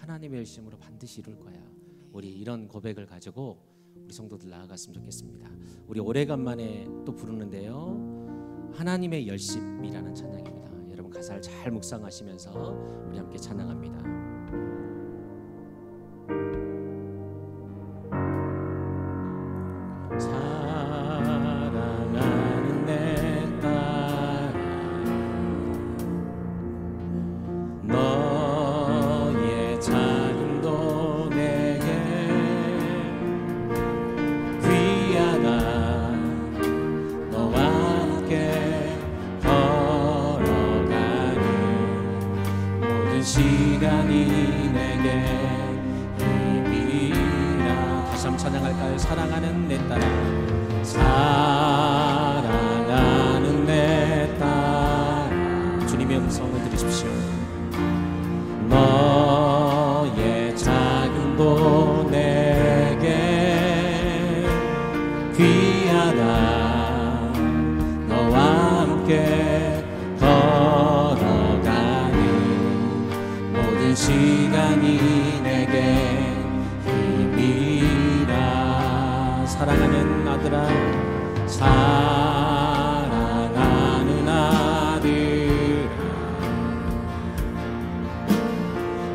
하나님의 열심으로 반드시 이룰 거야. 우리 이런 고백을 가지고 우리 성도들 나아갔으면 좋겠습니다. 우리 오래간만에 또 부르는데요, 하나님의 열심이라는 찬양입니다. 여러분 가사를 잘 묵상하시면서 우리 함께 찬양합니다. 사랑하는 내 딸아, 너의 작음도 내게 귀하다. 너와 함께 걸어가는 모든 시간이 내게 다시 한번 찬양할까요? 사랑하는 내 딸아, 사랑하는 내 딸아, 주님의 음성을 들으십시오. 너의 작음도 내게 귀하다. 너와 함께 걸어가는 모든 시간이 내게 사랑하는 아들아, 사랑하는 아들아,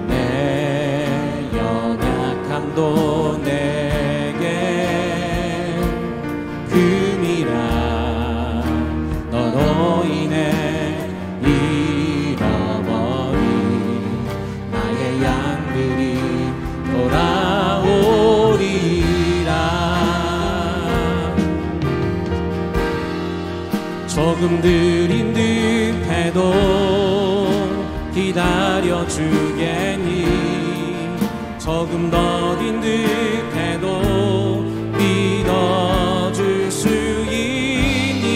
내 연약함도 내게 금이라. 너로 인해 잃어버린 나의 양들이 돌아오리. 조금 느린 듯해도 기다려주겠니? 조금 더딘 듯해도 믿어줄 수 있니?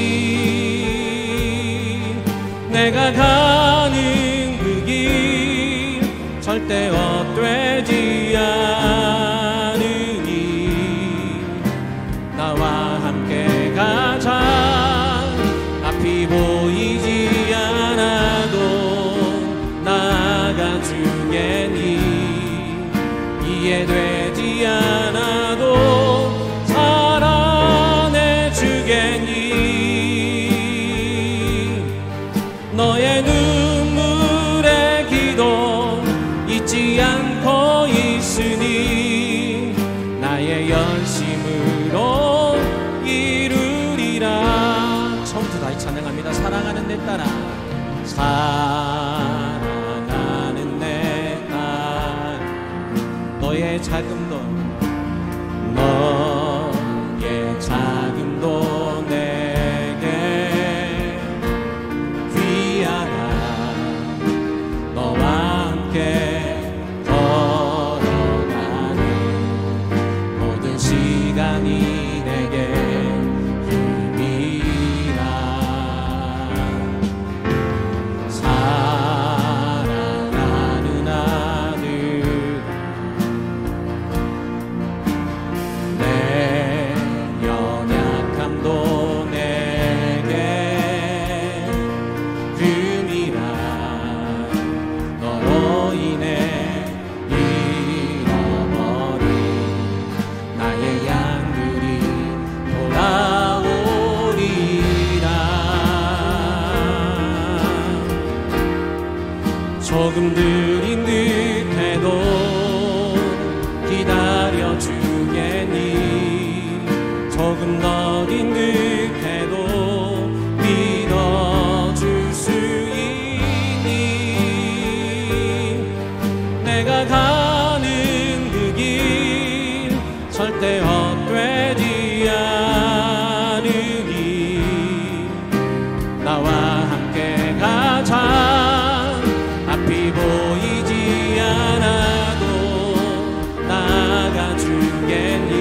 내가 가는 그 길 절대 헛되지 않으니 나와 함께 가자. 앞이 보이지 않아도 나가주겠니? 이해되지 않아도 사랑해주겠니? 너의 눈물의 기도 잊지 않고 있으니 나의 열심으로 이루리라. 처음부터 다시 찬양합니다. 사랑하는 내 딸아, 사랑하는 내 딸, 너의 작음도 너의 작음도 내게 귀하다. 너와 함께 걸어가는 모든 시간이 내게 조금 느린 듯해도 기다려주겠니? 조금 더딘 듯해도 믿어줄 수 있니? 내가 가는 그 길 절대 헛되지 않으니 나와 함께 가자. 앞이 보이지 않아도 나가주겠니?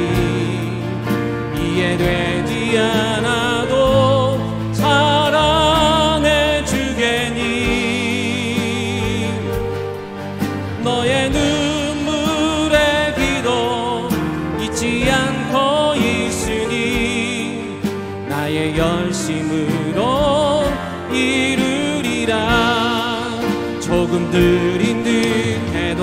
이해되지 않아도 사랑해주겠니? 너의 눈물의 기도 잊지 않고 있으니 나의 열심으로 이루리라. 조금 느린 듯해도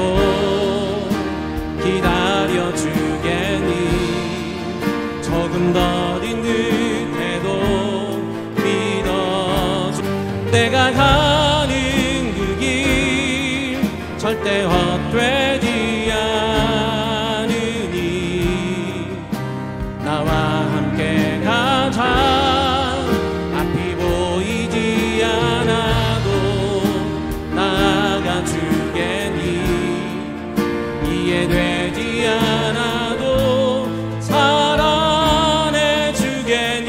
절대 헛되지 않으니 나와 함께 가자. 앞이 보이지 않아도 나아가 주겠니. 이해되지 않아도 살아내 주겠니.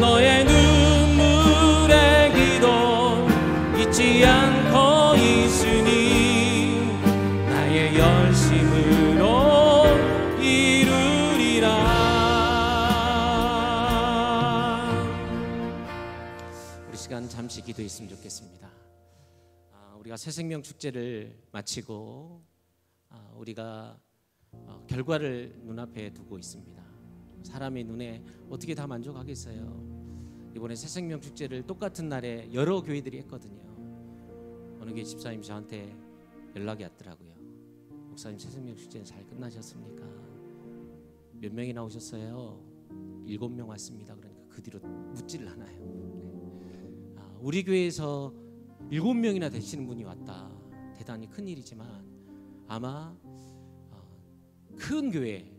너의 눈물의 기도 잊지 않고 있으니 나의 열심으로 이루리라. 우리 시간 잠시 기도했으면 좋겠습니다. 우리가 새생명 축제를 마치고 우리가 결과를 눈앞에 두고 있습니다. 사람의 눈에 어떻게 다 만족하겠어요. 이번에 새생명 축제를 똑같은 날에 여러 교회들이 했거든요. 어느 교회 집사님이 저한테 연락이 왔더라고요. 목사님, 새생명 축제는 잘 끝나셨습니까? 몇 명이 나오셨어요? 7명 왔습니다. 그러니까 그 뒤로 묻지를 않아요. 우리 교회에서 7명이나 되시는 분이 왔다. 대단히 큰 일이지만 아마 큰 교회,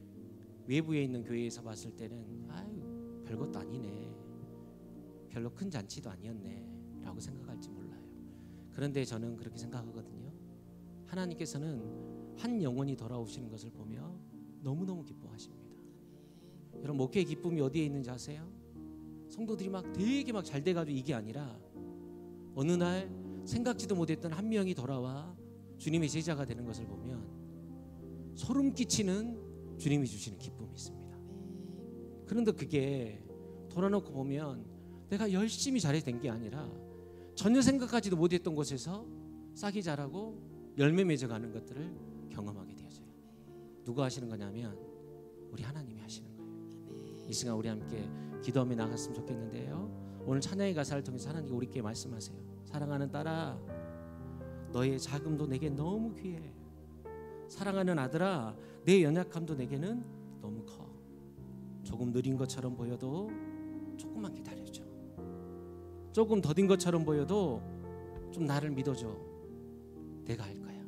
외부에 있는 교회에서 봤을 때는 아유, 별것도 아니네, 별로 큰 잔치도 아니었네 라고 생각할지 몰라요. 그런데 저는 그렇게 생각하거든요. 하나님께서는 한 영혼이 돌아오시는 것을 보며 너무너무 기뻐하십니다. 여러분, 목회의 기쁨이 어디에 있는지 아세요? 성도들이 막 되게 막 잘 돼가지고 이게 아니라 어느 날 생각지도 못했던 한 명이 돌아와 주님의 제자가 되는 것을 보면 소름 끼치는 주님이 주시는 기쁨이 있습니다. 그런데 그게 돌아놓고 보면 내가 열심히 잘해서 된 게 아니라 전혀 생각하지도 못했던 곳에서 싹이 자라고 열매 맺어가는 것들을 경험하게 되어져요. 누가 하시는 거냐면 우리 하나님이 하시는 거예요. 이 시간 우리 함께 기도하며 나갔으면 좋겠는데요. 오늘 찬양의 가사를 통해서 하나님께 우리께 말씀하세요. 사랑하는 딸아, 너의 자금도 내게 너무 귀해. 사랑하는 아들아, 내 연약함도 내게는 너무 커. 조금 느린 것처럼 보여도 조금만 기다려줘. 조금 더딘 것처럼 보여도 좀 나를 믿어줘. 내가 할 거야.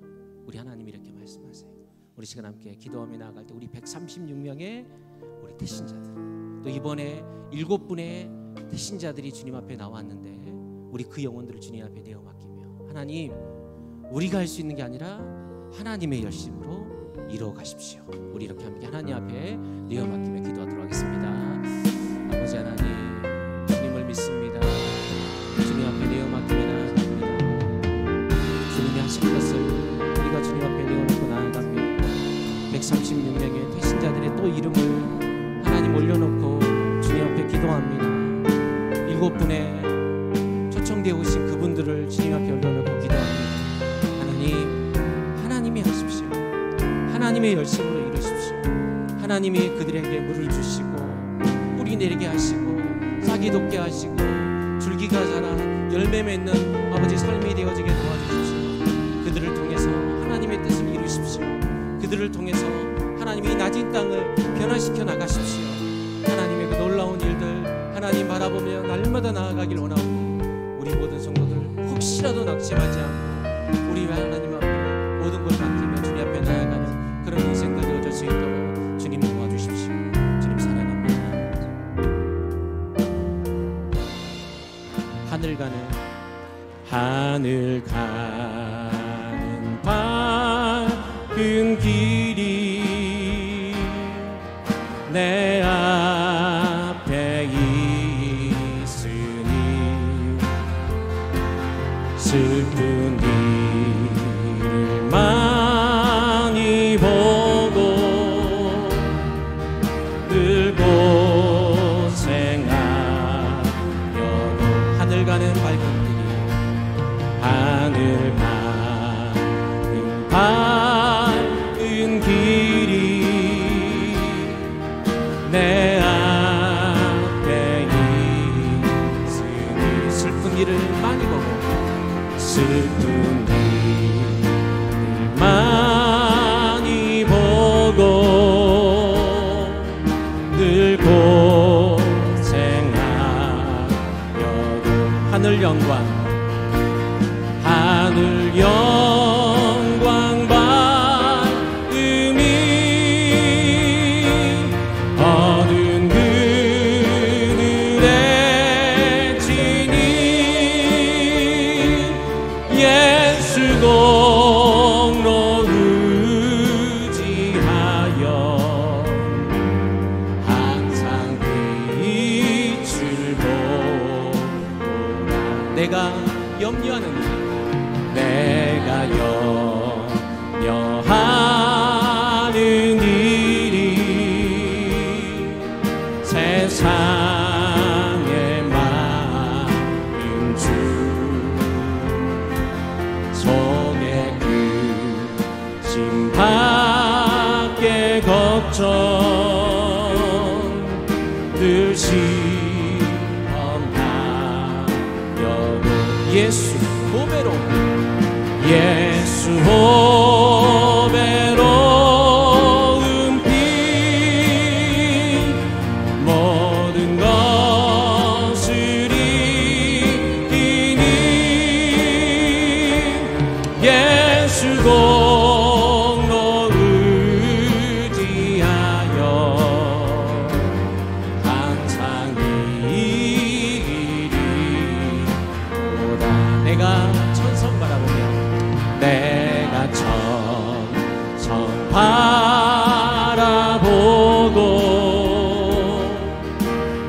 우리 하나님이 이렇게 말씀하세요. 우리 시간 함께 기도하며 나아갈 때 우리 136명의 우리 태신자들, 또 이번에 7분의 태신자들이 주님 앞에 나왔는데 우리 그 영혼들을 주님 앞에 내어 맡기며 하나님, 우리가 할 수 있는 게 아니라 하나님의 열심으로 이루어 가십시오. 우리 이렇게 함께 하나님 앞에 내어 맡기며 기도하도록 하겠습니다. 아버지 하나님, 주님을 믿습니다. 주님 앞에 내어 맡기며 나아갑니다. 주님이 하신 것을 우리가 주님 앞에 내어놓고 나아갑니다. 136명의 태신자들의 또 이름을 하나님 올려놓고 주님 앞에 기도합니다. 7분의 초청되어 오신 그분들을 주님 앞에 올려놓고 기도합니다. 하나님, 하나님이 하십시오. 하나님의 열심으로 이루십시오. 하나님이 그들에게 물을 주시고 뿌리 내리게 하시고 싹이 돋게 하시고 줄기가 자라 열매 맺는 아버지 삶이 되어지게 도와주십시오. 그들을 통해서 하나님의 뜻을 이루십시오. 그들을 통해서 하나님이 낮은 땅을 변화시켜 나가십시오. 하나님의 그 놀라운 일들 하나님 바라보며 날마다 나아가길 원하고 우리 모든 성도들 혹시라도 낙심하지 않고 우리 하나님 앞에 모든 걸 맡기며 주님 앞에 나아가는 그런 인생들 되어질 수 있도록 주님 도와주십시오. 주님 사랑합니다. 하늘 가는 밝은 길이 내 앞에 있으니 슬픈 일을 많이 보고 늘 고생하여도 하늘 가는 밝은 길이 하늘 가는 밝은 길이 내 앞에 있으니 슬픈 일을 많이 보고 슬픈 일을 많이 보고 늘 고생하여도 하늘 영광 공로 의지하여 항상 빛을 보라. 내가 염려하는 일, 내가 염려하는 일이 세상에 많은 주 속에 그 심밖에 걱정 늘 시험하여도 예수 보배로 예수 보배로운 피 모든 것을 이기니 예수 공로 의지하여 항상 이기리로다. 내가 천성 바라보며 내가 천성 바라보고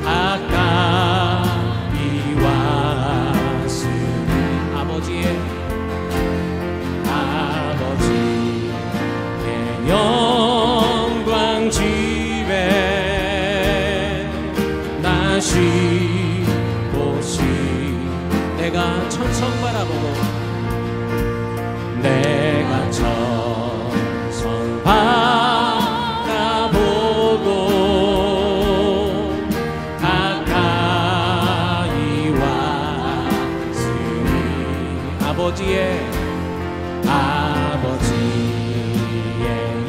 가까이 왔으니 아버지의 영광 집에 다시 오시. 내가 천성 바라보고 내가 천성 바라보고 가까이 왔으니 아버지의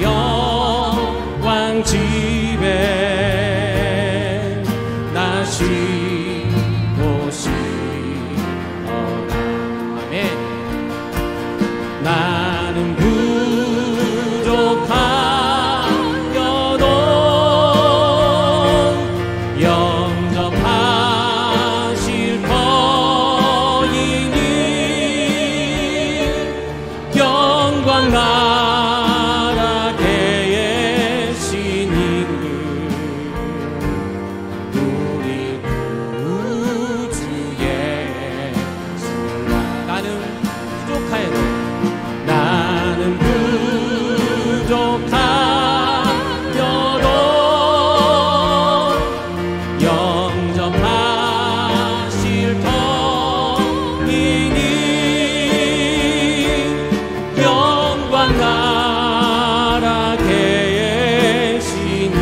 영광 집에 다시 오시어다. 아멘. 나는 부족하여도 영접하실 터이니 영광 나라 계신 우리 구주 예수. 나는 부족하여도 영접하실 터이니 영광 나라 계신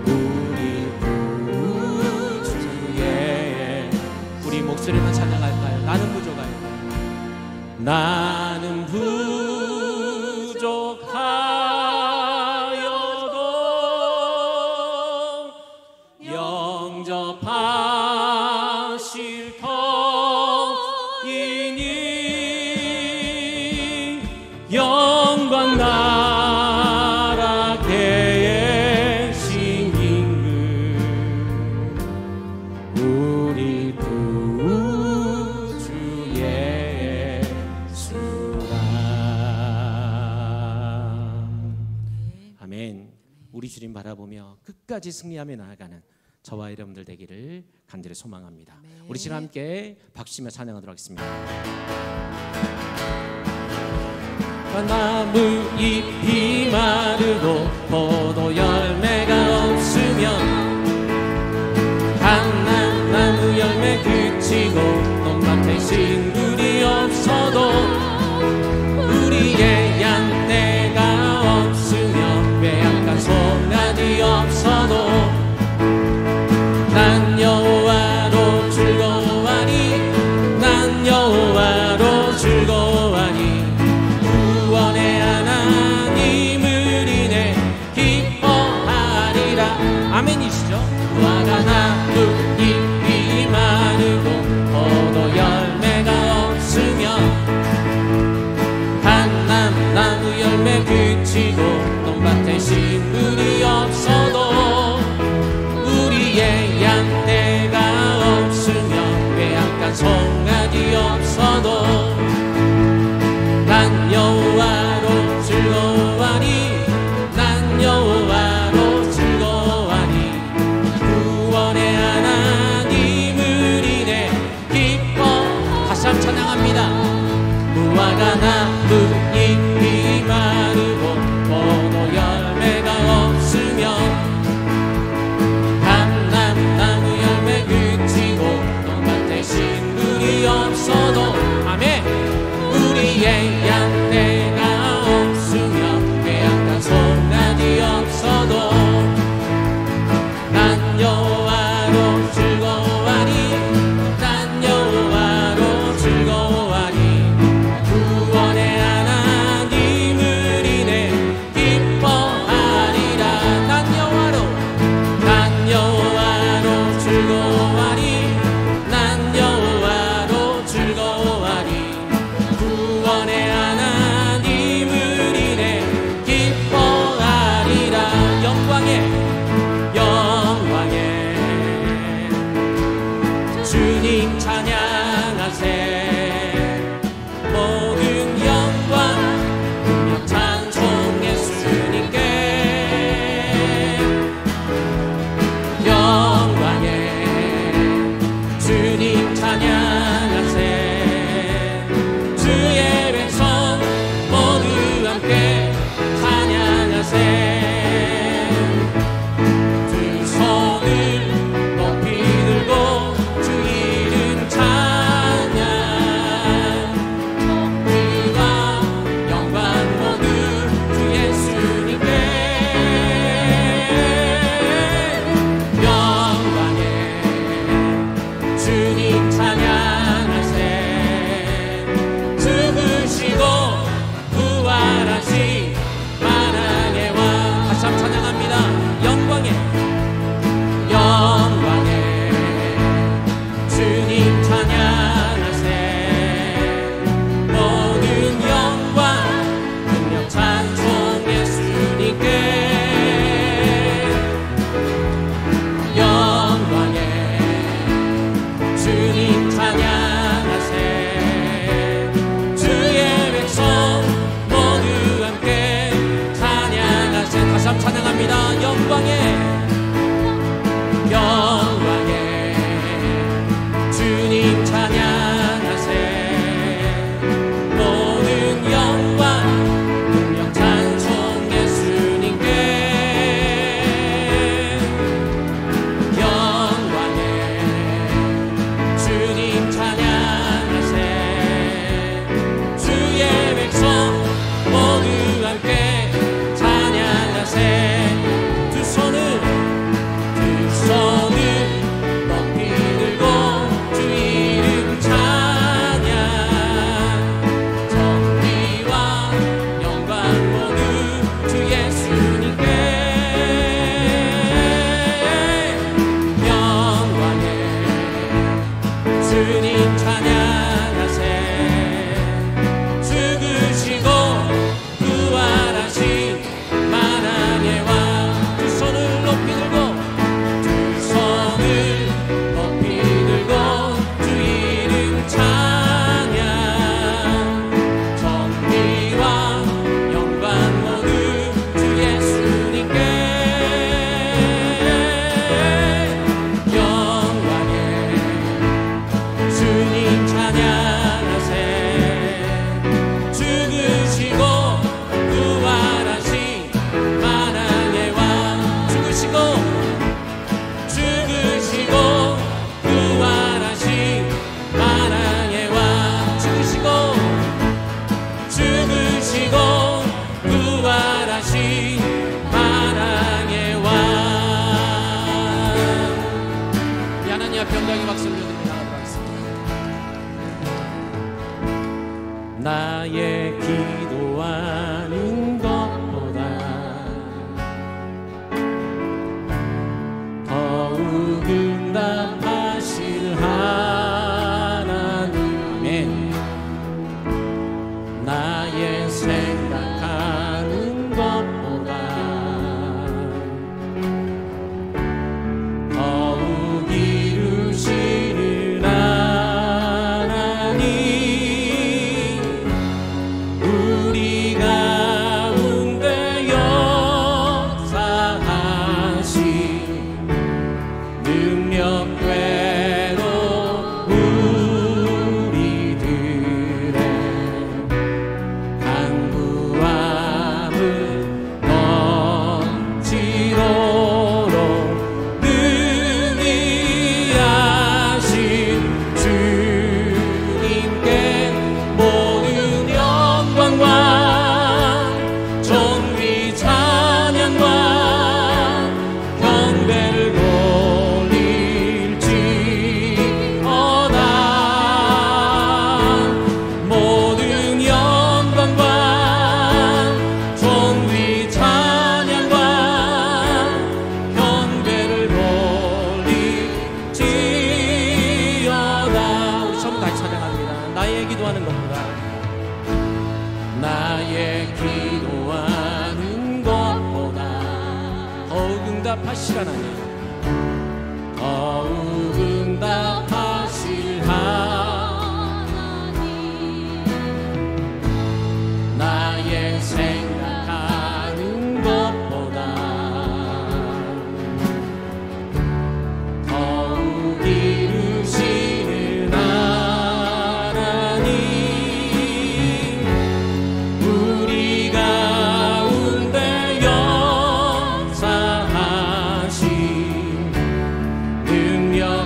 우리 구주 예수. 우리 목소리만 찬양할까요? 나는 부족하여 나는 부족하여도 영접하실 터이니 영광 나라 계신 우리 구주 예수라. 아멘. 우리 주님 바라보며 끝까지 승리하며 나아가는 저와 여러분들 되기를 간절히 소망합니다. 네. 우리 지금 함께 박수치며 찬양하도록 하겠습니다. 나무 잎이 마르고 포도 열매가 없으면 감람나무 열매 그치고 논밭에 식물이 없어도 우리의 양떼가 없으며 외양간 송아지 없어도 난 여호와로 즐거워하니 난 여호와로 즐거워하니 구원의 하나님을 인해 기뻐하리라. 아멘이시죠? 화가 나무 잎이 마르고 포도 열매가 없으며 감람나무 열매 그치고 논밭에 식물이 없어도 우리의 양떼가 없으며 외양간 송아지 일이 없어도 난 여호와로 즐거워하니 난 여호와로 즐거워하니 구원의 하나님을 인해 기뻐. 다시 한번 찬양합니다. 무화과 나무 잎이 마르고 포도 열매가 없으면 감람나무 열매 그치고 농밭에 식물이 없어도 아멘. 우리의 양떼가 없으면 배양간 송아지 없어도 난 여호와로 즐거워하니 난 여호와로 즐거워하니 구원의 하나님을 인해 기뻐하리라. 난 여호와로 즐거워하니 난 여호와로 즐거워하니 구원의 하나님을 인해 기뻐하리라. 영광에 주님 찬양하세. 모든 영광 분명 찬송 예수님께. 영광에 주님 찬양하세. 주의 백성 모두 함께 찬양하세. 두 손을 높이 들고 주 이름 찬양. 영광과 영광 모두 주 예수님께. 영광에 주님 찬양하세. 죽으시고 부활하신 만왕의 왕. 다시 한번 찬양합니다. 영광에 주님 찬양하세. 모든 영광 능력 찬송 예수님께. 영광에 주님 찬양하세. 주의 백성 모두 함께 찬양하세. 다시 한번 찬양합니다. 영광에 주님 찬양하세. 모든 영광 능력 찬송 예수님께. 영광에 주님 찬양하세. 주의 백성 모두 함께 찬양하세. 두 손을 높이 들고 주 이름 찬양. 정의와 영광 모두 주 예수님께. 영광에 주님 찬양하세. 죽으시고 부활하신 만왕의 왕. 두 손을 높이 들고 높이 들고 주 이름 찬양. 정의와 영광 모두 주 예수님께. 영광에 주님 찬양하세. 죽으시고 부활하신 만왕의 왕. 죽으시고 부활하신 만왕의 왕. 죽으시고 부활하신 만왕의 왕. 하나님 앞에 영광의 박수를 드리며 나아가겠습니다. 나의 기도하는 것보다 더욱 응답하실 하나님. 나의 생각하는 것보다 더욱 이루시는 하나님. 나의 기도하는 것보다 더욱 응답하실 하나님, 더욱 응답하실 하나님, 나의 생각하는 것보다 더욱 이루시는 하나님, 우리 가운데 역사하신 능력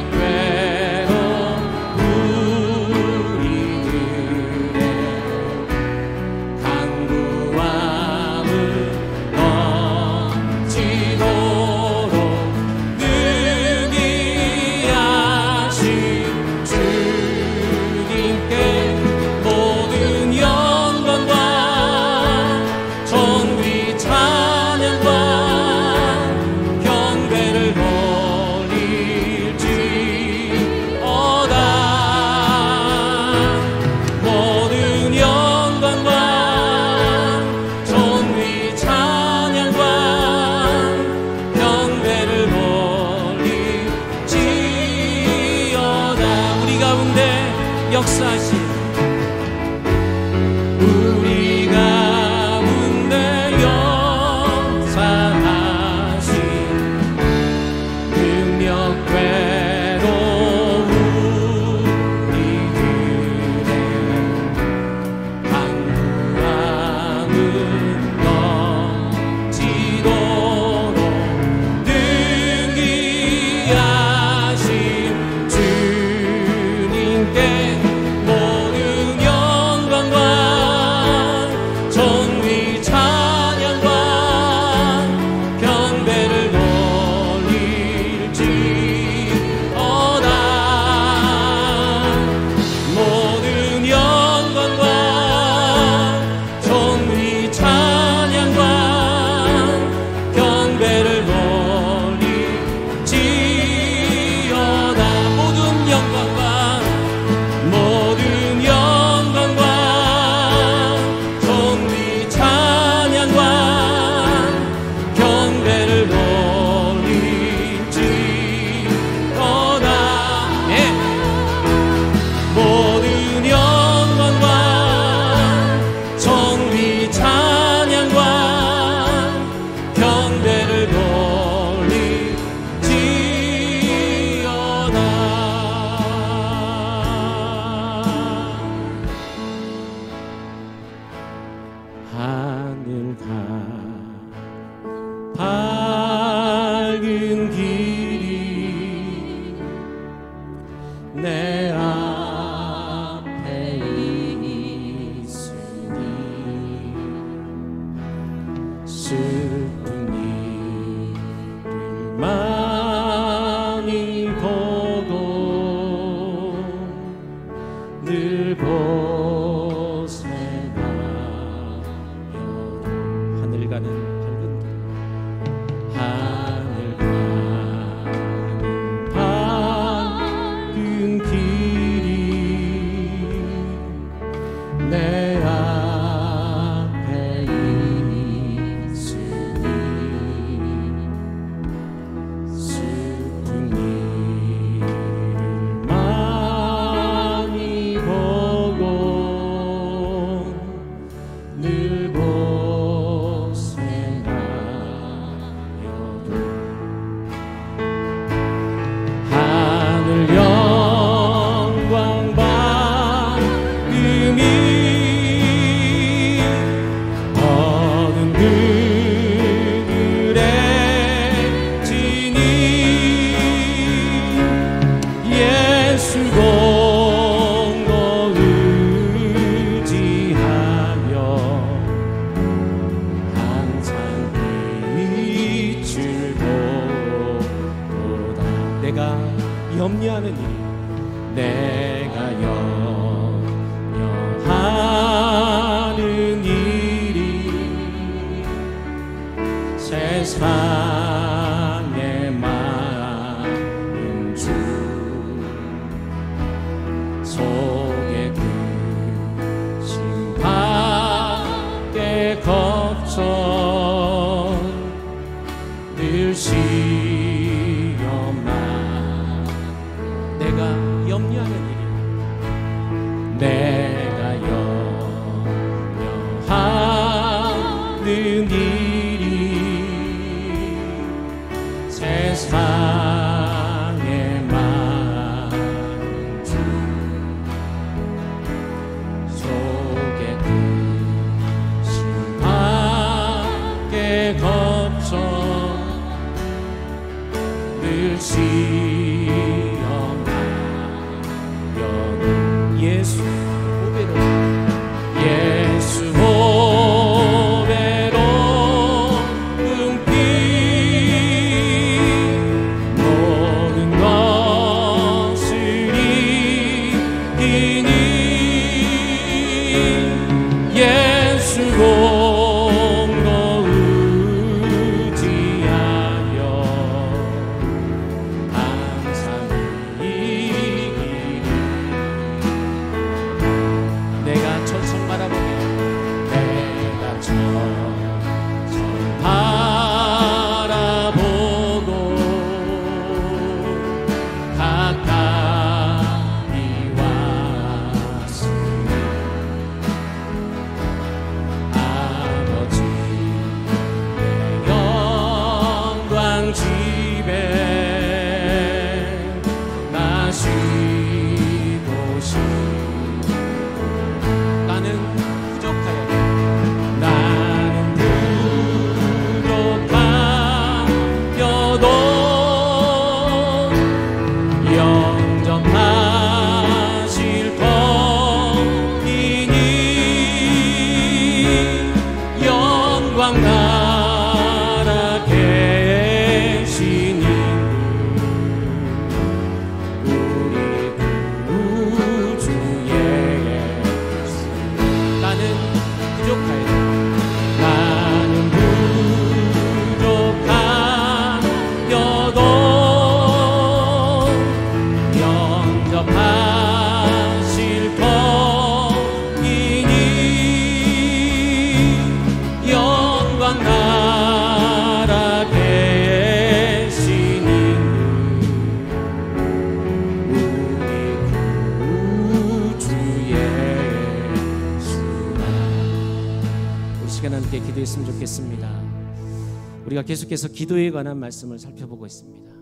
함께 기도했으면 좋겠습니다. 우리가 계속해서 기도에 관한 말씀을 살펴보고 있습니다.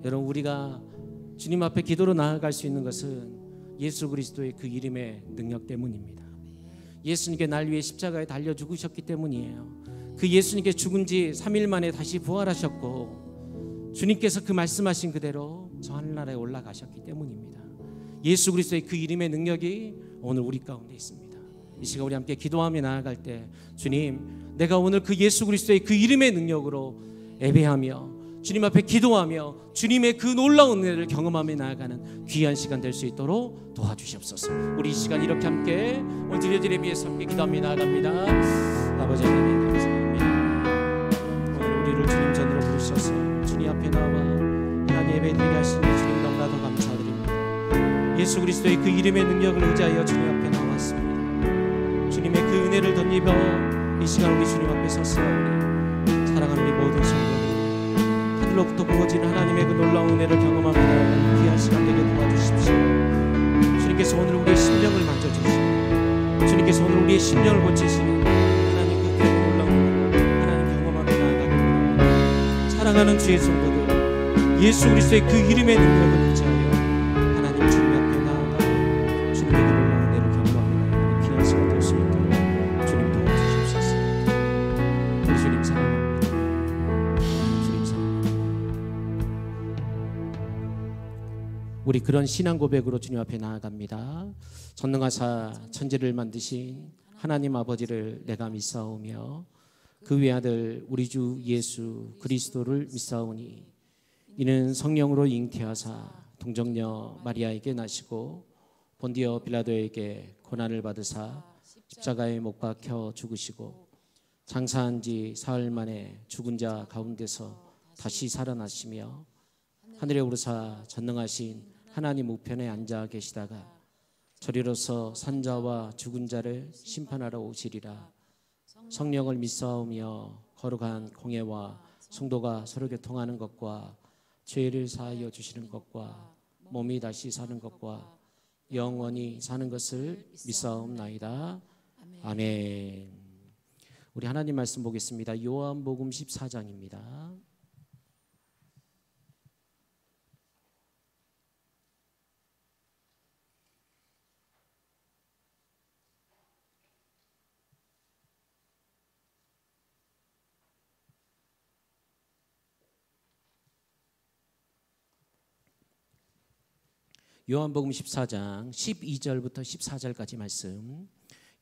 여러분, 우리가 주님 앞에 기도로 나아갈 수 있는 것은 예수 그리스도의 그 이름의 능력 때문입니다. 예수님께 날 위해 십자가에 달려 죽으셨기 때문이에요. 그 예수님께 죽은 지 3일 만에 다시 부활하셨고, 주님께서 그 말씀하신 그대로 저 하늘나라에 올라가셨기 때문입니다. 예수 그리스도의 그 이름의 능력이 오늘 우리 가운데 있습니다. 이 시간 우리 함께 기도하며 나아갈 때, 주님, 내가 오늘 그 예수 그리스도의 그 이름의 능력으로 예배하며 주님 앞에 기도하며 주님의 그 놀라운 은혜를 경험하며 나아가는 귀한 시간 될 수 있도록 도와주시옵소서. 우리 이 시간 이렇게 함께 오늘 드려질 예배에서 함께 기도하며 나아갑니다. 아버지 하나님, 감사합니다. 오늘 우리를 주님 전으로 부르셔서 주님 앞에 나와 하나님 예배 드리게 하시니 주님 너무나도 감사드립니다. 예수 그리스도의 그 이름의 능력을 의지하여 주님 앞에 나왔습니다. 주님의 그 은혜를 덧입어 이 시간 우리 주님 앞에 섰사오니 사랑하는 우리 모든 성도들, 하늘로부터 부어지는 하나님의 그 놀라운 은혜를 경험합니다. 귀한 시간 되게 도와주십시오. 주님께서 오늘 우리의 심령을 만져주시고, 주님께서 오늘 우리의 심령을 고치시는 하나님 그 귀한 놀라운 은혜를 하나님 경험하며 나아가길 원합니다. 사랑하는 주의 성도들, 예수 그리스도의 그 이름의 능력을 의지하여 하나님 주님 앞에 나아가 주님의 그 놀라운 은혜를 경험하며 나아가는 귀한 시간 될 수 있도록 주님 도와주시옵소서. 우리 주님 사랑합니다. 우리 그런 신앙 고백으로 주님 앞에 나아갑니다. 전능하사 천지를 만드신 하나님 아버지를 내가 믿사오며 그 외아들 우리 주 예수 그리스도를 믿사오니 이는 성령으로 잉태하사 동정녀 마리아에게 나시고 본디오 빌라도에게 고난을 받으사 십자가에 못 박혀 죽으시고 장사한 지 사흘 만에 죽은 자 가운데서 다시 살아나시며 하늘에 오르사 전능하신 하나님 우편에 앉아 계시다가 저리로서 산자와 죽은 자를 심판하러 오시리라. 성령을 믿사오며 거룩한 공예와 성도가 서로 교통하는 것과 죄를 사하여 주시는 것과 몸이 다시 사는 것과 영원히 사는 것을 믿사옵나이다. 아멘. 우리 하나님 말씀 보겠습니다. 요한복음 14장입니다. 요한복음 14장 12절부터 14절까지 말씀.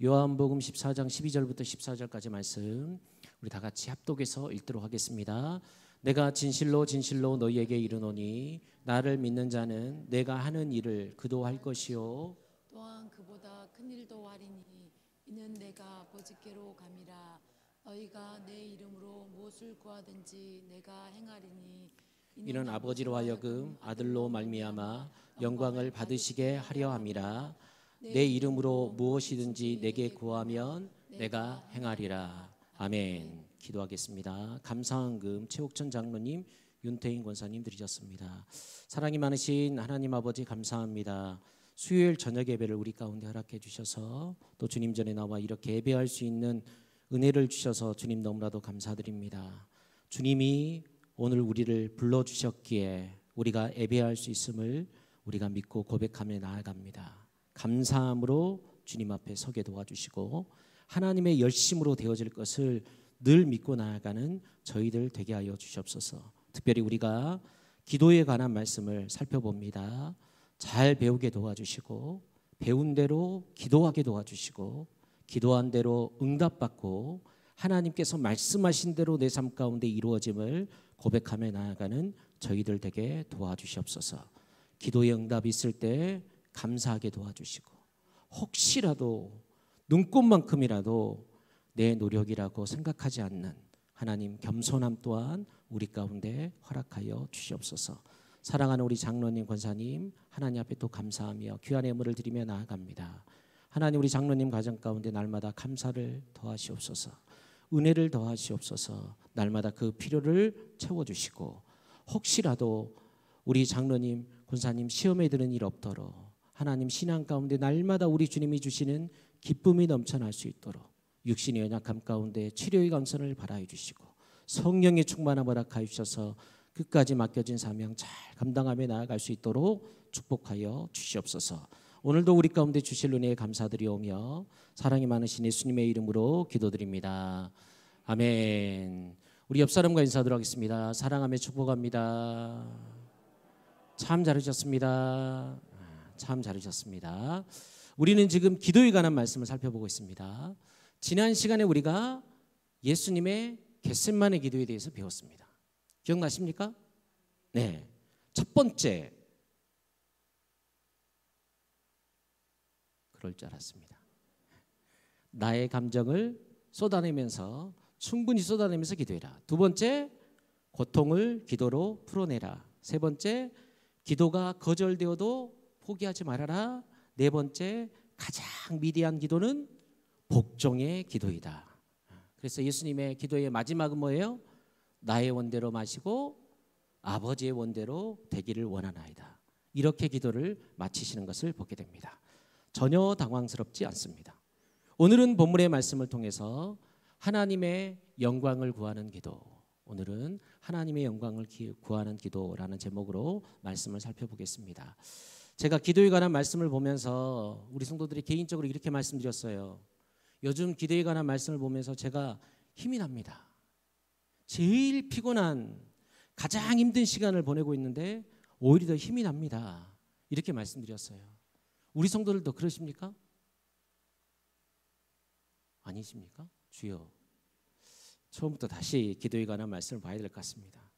요한복음 14장 12절부터 14절까지 말씀 우리 다 같이 합독해서 읽도록 하겠습니다. 내가 진실로 진실로 너희에게 이르노니 나를 믿는 자는 내가 하는 일을 그도 할 것이요 또한 그보다 큰 일도 하리니 이는 내가 아버지께로 감이라. 너희가 내 이름으로 무엇을 구하든지 내가 행하리니 이는 아버지로 하여금 아들로 말미암아 영광을 받으시게 하려 함이라. 내 이름으로 무엇이든지 내게 구하면 내가 행하리라. 아멘. 기도하겠습니다. 감사한금 최옥천 장로님, 윤태인 권사님 드리셨습니다. 사랑이 많으신 하나님 아버지 감사합니다. 수요일 저녁 예배를 우리 가운데 허락해 주셔서 또 주님 전에 나와 이렇게 예배할 수 있는 은혜를 주셔서 주님 너무나도 감사드립니다. 주님이 오늘 우리를 불러주셨기에 우리가 예배할 수 있음을 우리가 믿고 고백하며 나아갑니다. 감사함으로 주님 앞에 서게 도와주시고 하나님의 열심으로 되어질 것을 늘 믿고 나아가는 저희들 되게 하여 주시옵소서. 특별히 우리가 기도에 관한 말씀을 살펴봅니다. 잘 배우게 도와주시고 배운 대로 기도하게 도와주시고 기도한 대로 응답받고 하나님께서 말씀하신 대로 내 삶 가운데 이루어짐을 고백하며 나아가는 저희들 되게 도와주시옵소서. 기도의 응답이 있을 때 감사하게 도와주시고 혹시라도 눈꼽만큼이라도 내 노력이라고 생각하지 않는 하나님 겸손함 또한 우리 가운데 허락하여 주시옵소서. 사랑하는 우리 장로님 권사님 하나님 앞에 또 감사하며 귀한 예물을 드리며 나아갑니다. 하나님 우리 장로님 가정 가운데 날마다 감사를 더하시옵소서. 은혜를 더하시옵소서. 날마다 그 필요를 채워주시고 혹시라도 우리 장로님 권사님 시험에 드는 일 없도록 하나님 신앙 가운데 날마다 우리 주님이 주시는 기쁨이 넘쳐날 수 있도록 육신의 연약함 가운데 치료의 감선을 발하여 주시고 성령의 충만함을 허락하여 주셔서 끝까지 맡겨진 사명 잘 감당하며 나아갈 수 있도록 축복하여 주시옵소서. 오늘도 우리 가운데 주실 은혜에 감사드리오며 사랑이 많으신 예수님의 이름으로 기도드립니다. 아멘. 우리 옆 사람과 인사하도록 하겠습니다. 사랑하며 축복합니다. 참 잘하셨습니다. 참 잘하셨습니다. 우리는 지금 기도에 관한 말씀을 살펴보고 있습니다. 지난 시간에 우리가 예수님의 겟세마네 기도에 대해서 배웠습니다. 기억나십니까? 네. 첫 번째, 그럴 줄 알았습니다. 나의 감정을 쏟아내면서 충분히 쏟아내면서 기도해라. 두 번째, 고통을 기도로 풀어내라. 세 번째, 기도가 거절되어도 포기하지 말아라. 네 번째, 가장 위대한 기도는 복종의 기도이다. 그래서 예수님의 기도의 마지막은 뭐예요? 나의 원대로 마시고 아버지의 원대로 되기를 원하나이다. 이렇게 기도를 마치시는 것을 보게 됩니다. 전혀 당황스럽지 않습니다. 오늘은 본문의 말씀을 통해서 하나님의 영광을 구하는 기도, 오늘은 하나님의 영광을 구하는 기도라는 제목으로 말씀을 살펴보겠습니다. 제가 기도에 관한 말씀을 보면서 우리 성도들이 개인적으로 이렇게 말씀드렸어요. 요즘 기도에 관한 말씀을 보면서 제가 힘이 납니다. 제일 피곤한 가장 힘든 시간을 보내고 있는데 오히려 더 힘이 납니다. 이렇게 말씀드렸어요. 우리 성도들도 그러십니까? 아니십니까? 주여, 처음부터 다시 기도에 관한 말씀을 봐야 될 것 같습니다.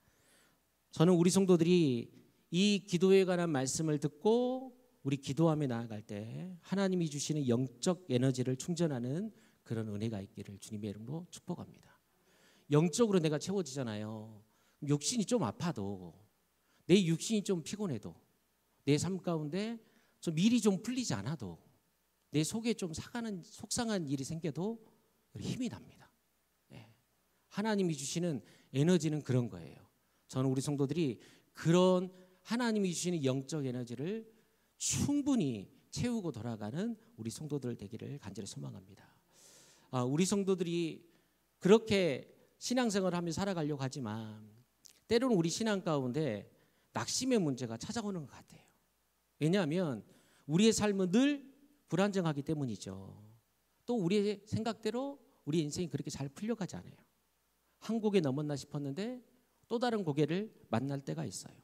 저는 우리 성도들이 이 기도에 관한 말씀을 듣고 우리 기도하며 나아갈 때 하나님이 주시는 영적 에너지를 충전하는 그런 은혜가 있기를 주님의 이름으로 축복합니다. 영적으로 내가 채워지잖아요. 육신이 좀 아파도, 내 육신이 좀 피곤해도, 내 삶 가운데 좀 일이 좀 풀리지 않아도, 내 속에 좀 속상한 일이 생겨도 힘이 납니다. 네. 하나님이 주시는 에너지는 그런 거예요. 저는 우리 성도들이 그런 하나님이 주시는 영적 에너지를 충분히 채우고 돌아가는 우리 성도들 되기를 간절히 소망합니다. 우리 성도들이 그렇게 신앙생활을 하며 살아가려고 하지만 때로는 우리 신앙 가운데 낙심의 문제가 찾아오는 것 같아요. 왜냐하면 우리의 삶은 늘 불안정하기 때문이죠. 또 우리의 생각대로 우리 인생이 그렇게 잘 풀려가지 않아요. 한 고개 넘었나 싶었는데 또 다른 고개를 만날 때가 있어요.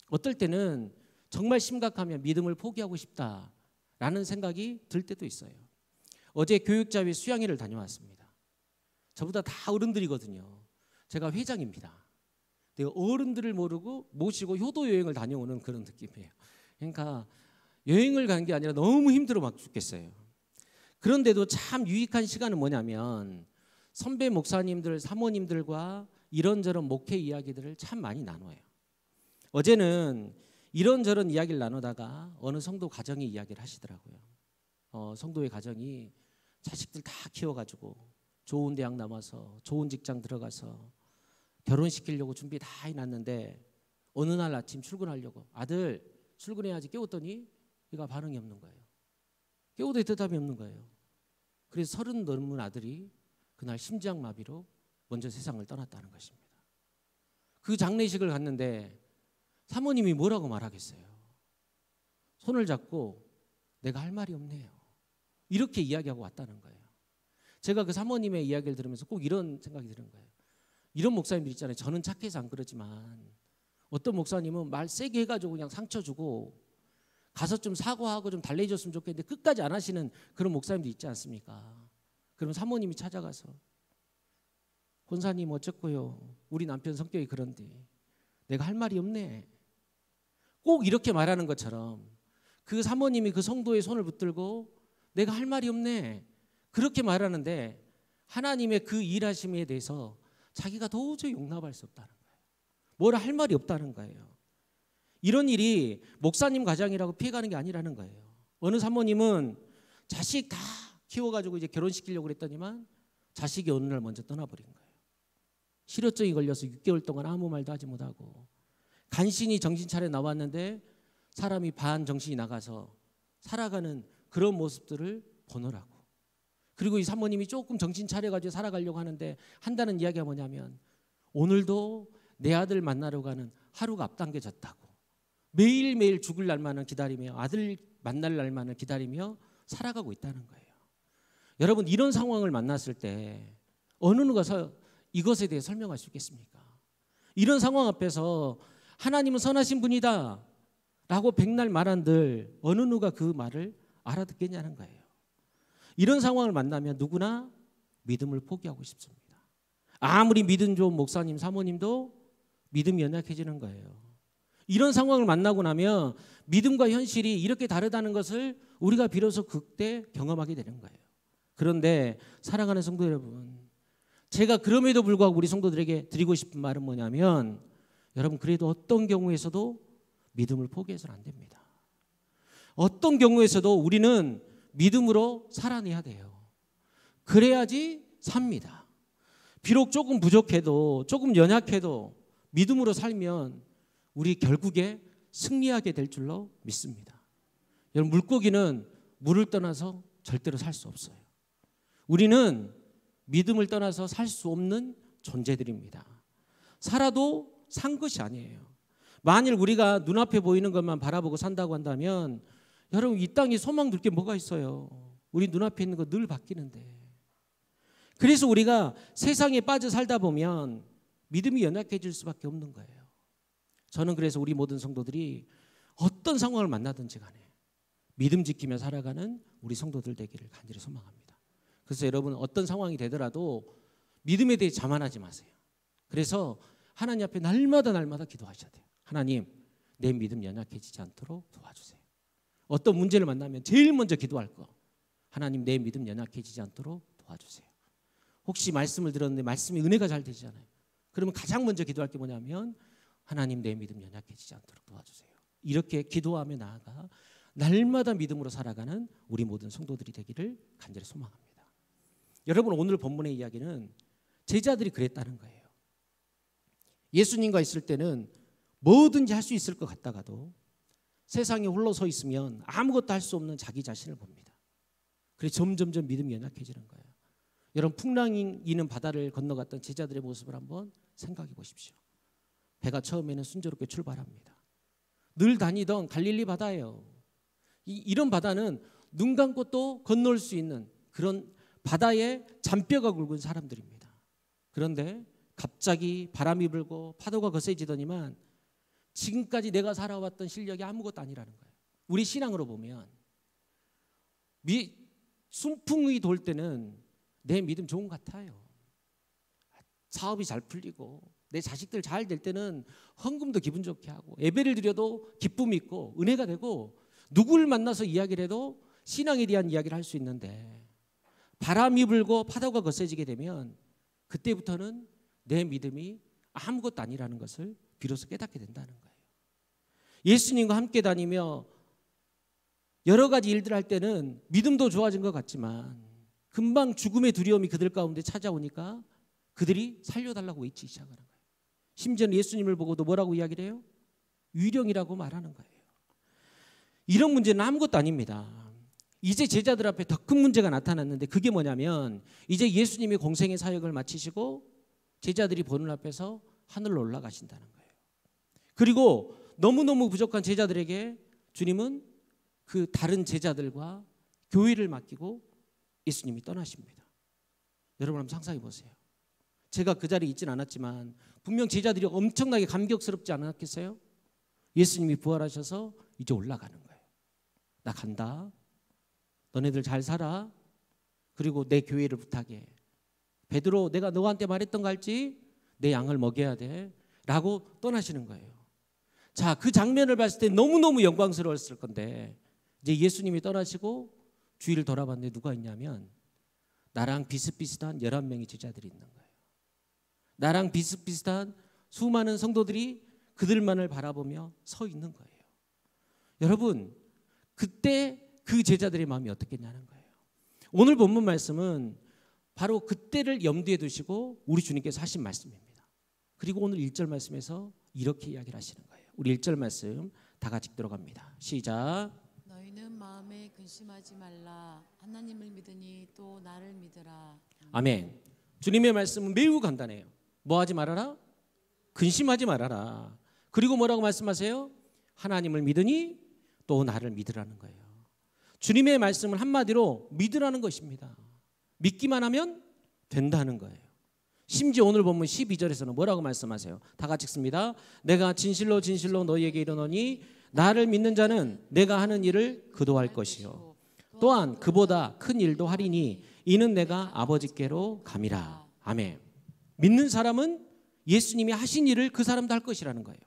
어떨 때는 정말 심각하면 믿음을 포기하고 싶다라는 생각이 들 때도 있어요. 어제 교육자회 수양회를 다녀왔습니다. 저보다 다 어른들이거든요. 제가 회장입니다. 근데 어른들을 모시고 효도 여행을 다녀오는 그런 느낌이에요. 그러니까 여행을 간 게 아니라 너무 힘들어 막 죽겠어요. 그런데도 참 유익한 시간은 뭐냐면 선배 목사님들, 사모님들과 이런저런 목회 이야기들을 참 많이 나눠요. 어제는 이런저런 이야기를 나누다가 어느 성도 가정의 이야기를 하시더라고요. 성도의 가정이 자식들 다 키워가지고 좋은 대학 나와서 좋은 직장 들어가서 결혼시키려고 준비 다 해놨는데 어느 날 아침 출근하려고 아들 출근해야지 깨웠더니 얘가 반응이 없는 거예요. 깨워도 대답이 없는 거예요. 그래서 30 넘은 아들이 그날 심장마비로 먼저 세상을 떠났다는 것입니다. 그 장례식을 갔는데 사모님이 뭐라고 말하겠어요? 손을 잡고 내가 할 말이 없네요. 이렇게 이야기하고 왔다는 거예요. 제가 그 사모님의 이야기를 들으면서 꼭 이런 생각이 드는 거예요. 이런 목사님들 있잖아요. 저는 착해서 안 그러지만 어떤 목사님은 말 세게 해가지고 그냥 상처 주고 가서 좀 사과하고 좀 달래줬으면 좋겠는데 끝까지 안 하시는 그런 목사님들 있지 않습니까? 그럼 사모님이 찾아가서 권사님 어쨌고요. 우리 남편 성격이 그런데 내가 할 말이 없네. 꼭 이렇게 말하는 것처럼 그 사모님이 그 성도의 손을 붙들고 내가 할 말이 없네. 그렇게 말하는데 하나님의 그 일하심에 대해서 자기가 도저히 용납할 수 없다는 거예요. 뭐라 할 말이 없다는 거예요. 이런 일이 목사님 가정이라고 피해가는 게 아니라는 거예요. 어느 사모님은 자식 다 키워가지고 이제 결혼시키려고 그랬더니만 자식이 어느 날 먼저 떠나버린 거예요. 실효증이 걸려서 6개월 동안 아무 말도 하지 못하고 간신히 정신 차려 나왔는데 사람이 반 정신이 나가서 살아가는 그런 모습들을 보느라고 그리고 이 사모님이 조금 정신 차려가지고 살아가려고 하는데 한다는 이야기가 뭐냐면 오늘도 내 아들 만나러 가는 하루가 앞당겨졌다고. 매일매일 죽을 날만을 기다리며 아들 만날 날만을 기다리며 살아가고 있다는 거예요. 여러분, 이런 상황을 만났을 때 어느 누가 이것에 대해 설명할 수 있겠습니까? 이런 상황 앞에서 하나님은 선하신 분이다 라고 백날 말한들 어느 누가 그 말을 알아듣겠냐는 거예요. 이런 상황을 만나면 누구나 믿음을 포기하고 싶습니다. 아무리 믿음 좋은 목사님, 사모님도 믿음이 연약해지는 거예요. 이런 상황을 만나고 나면 믿음과 현실이 이렇게 다르다는 것을 우리가 비로소 그때 경험하게 되는 거예요. 그런데 사랑하는 성도 여러분, 제가 그럼에도 불구하고 우리 성도들에게 드리고 싶은 말은 뭐냐면 여러분, 그래도 어떤 경우에서도 믿음을 포기해서는 안 됩니다. 어떤 경우에서도 우리는 믿음으로 살아내야 돼요. 그래야지 삽니다. 비록 조금 부족해도 조금 연약해도 믿음으로 살면 우리 결국에 승리하게 될 줄로 믿습니다. 여러분, 물고기는 물을 떠나서 절대로 살 수 없어요. 우리는 믿음을 떠나서 살 수 없는 존재들입니다. 살아도 산 것이 아니에요. 만일 우리가 눈앞에 보이는 것만 바라보고 산다고 한다면 여러분, 이 땅에 소망 둘 게 뭐가 있어요? 우리 눈앞에 있는 거 늘 바뀌는데. 그래서 우리가 세상에 빠져 살다 보면 믿음이 연약해질 수밖에 없는 거예요. 저는 그래서 우리 모든 성도들이 어떤 상황을 만나든지 간에 믿음 지키며 살아가는 우리 성도들 되기를 간절히 소망합니다. 그래서 여러분, 어떤 상황이 되더라도 믿음에 대해 자만하지 마세요. 그래서 하나님 앞에 날마다 기도하셔야 돼요. 하나님, 내 믿음 연약해지지 않도록 도와주세요. 어떤 문제를 만나면 제일 먼저 기도할 거, 하나님, 내 믿음 연약해지지 않도록 도와주세요. 혹시 말씀을 들었는데 말씀이 은혜가 잘 되잖아요. 그러면 가장 먼저 기도할 게 뭐냐면 하나님, 내 믿음 연약해지지 않도록 도와주세요. 이렇게 기도하며 나아가 날마다 믿음으로 살아가는 우리 모든 성도들이 되기를 간절히 소망합니다. 여러분, 오늘 본문의 이야기는 제자들이 그랬다는 거예요. 예수님과 있을 때는 뭐든지 할 수 있을 것 같다가도 세상에 홀로 서 있으면 아무것도 할 수 없는 자기 자신을 봅니다. 그래서 점점 믿음이 연약해지는 거예요. 여러분, 풍랑이는 바다를 건너갔던 제자들의 모습을 한번 생각해 보십시오. 배가 처음에는 순조롭게 출발합니다. 늘 다니던 갈릴리 바다예요. 이런 바다는 눈 감고 또 건널 수 있는 그런 바다에 잔뼈가 굵은 사람들입니다. 그런데 갑자기 바람이 불고 파도가 거세지더니만 지금까지 내가 살아왔던 실력이 아무것도 아니라는 거예요. 우리 신앙으로 보면 순풍이 돌 때는 내 믿음 좋은 것 같아요. 사업이 잘 풀리고 내 자식들 잘 될 때는 헌금도 기분 좋게 하고 예배를 드려도 기쁨이 있고 은혜가 되고 누구를 만나서 이야기를 해도 신앙에 대한 이야기를 할 수 있는데 바람이 불고 파도가 거세지게 되면 그때부터는 내 믿음이 아무것도 아니라는 것을 비로소 깨닫게 된다는 거예요. 예수님과 함께 다니며 여러 가지 일들을 할 때는 믿음도 좋아진 것 같지만 금방 죽음의 두려움이 그들 가운데 찾아오니까 그들이 살려달라고 외치기 시작하는 거예요. 심지어는 예수님을 보고도 뭐라고 이야기를 해요? 위령이라고 말하는 거예요. 이런 문제는 아무것도 아닙니다. 이제 제자들 앞에 더 큰 문제가 나타났는데 그게 뭐냐면 이제 예수님이 공생의 사역을 마치시고 제자들이 보는 앞에서 하늘로 올라가신다는 거예요. 그리고 너무너무 부족한 제자들에게 주님은 그 다른 제자들과 교회를 맡기고 예수님이 떠나십니다. 여러분 한번 상상해 보세요. 제가 그 자리에 있지는 않았지만 분명 제자들이 엄청나게 감격스럽지 않았겠어요? 예수님이 부활하셔서 이제 올라가는 거예요. 나 간다. 너네들 잘 살아. 그리고 내 교회를 부탁해. 베드로, 내가 너한테 말했던 거 알지? 내 양을 먹여야 돼. 라고 떠나시는 거예요. 자, 그 장면을 봤을 때 너무너무 영광스러웠을 건데 이제 예수님이 떠나시고 주위를 돌아봤는데 누가 있냐면 나랑 비슷비슷한 11명의 제자들이 있는 거예요. 나랑 비슷비슷한 수많은 성도들이 그들만을 바라보며 서 있는 거예요. 여러분, 그때 그 제자들의 마음이 어떻겠냐는 거예요. 오늘 본문 말씀은 바로 그때를 염두에 두시고 우리 주님께서 하신 말씀입니다. 그리고 오늘 1절 말씀에서 이렇게 이야기를 하시는 거예요. 우리 1절 말씀 다 같이 들어갑니다. 시작. 너희는 마음에 근심하지 말라. 하나님을 믿으니 또 나를 믿으라. 아멘. 주님의 말씀은 매우 간단해요. 뭐 하지 말아라? 근심하지 말아라. 그리고 뭐라고 말씀하세요? 하나님을 믿으니 또 나를 믿으라는 거예요. 주님의 말씀은 한마디로 믿으라는 것입니다. 믿기만 하면 된다는 거예요. 심지어 오늘 본문 12절에서는 뭐라고 말씀하세요? 다 같이 읽습니다. 내가 진실로 진실로 너희에게 이르노니 나를 믿는 자는 내가 하는 일을 그도 할 것이요 또한 그보다 큰 일도 하리니 이는 내가 아버지께로 감이라. 아멘. 믿는 사람은 예수님이 하신 일을 그 사람도 할 것이라는 거예요.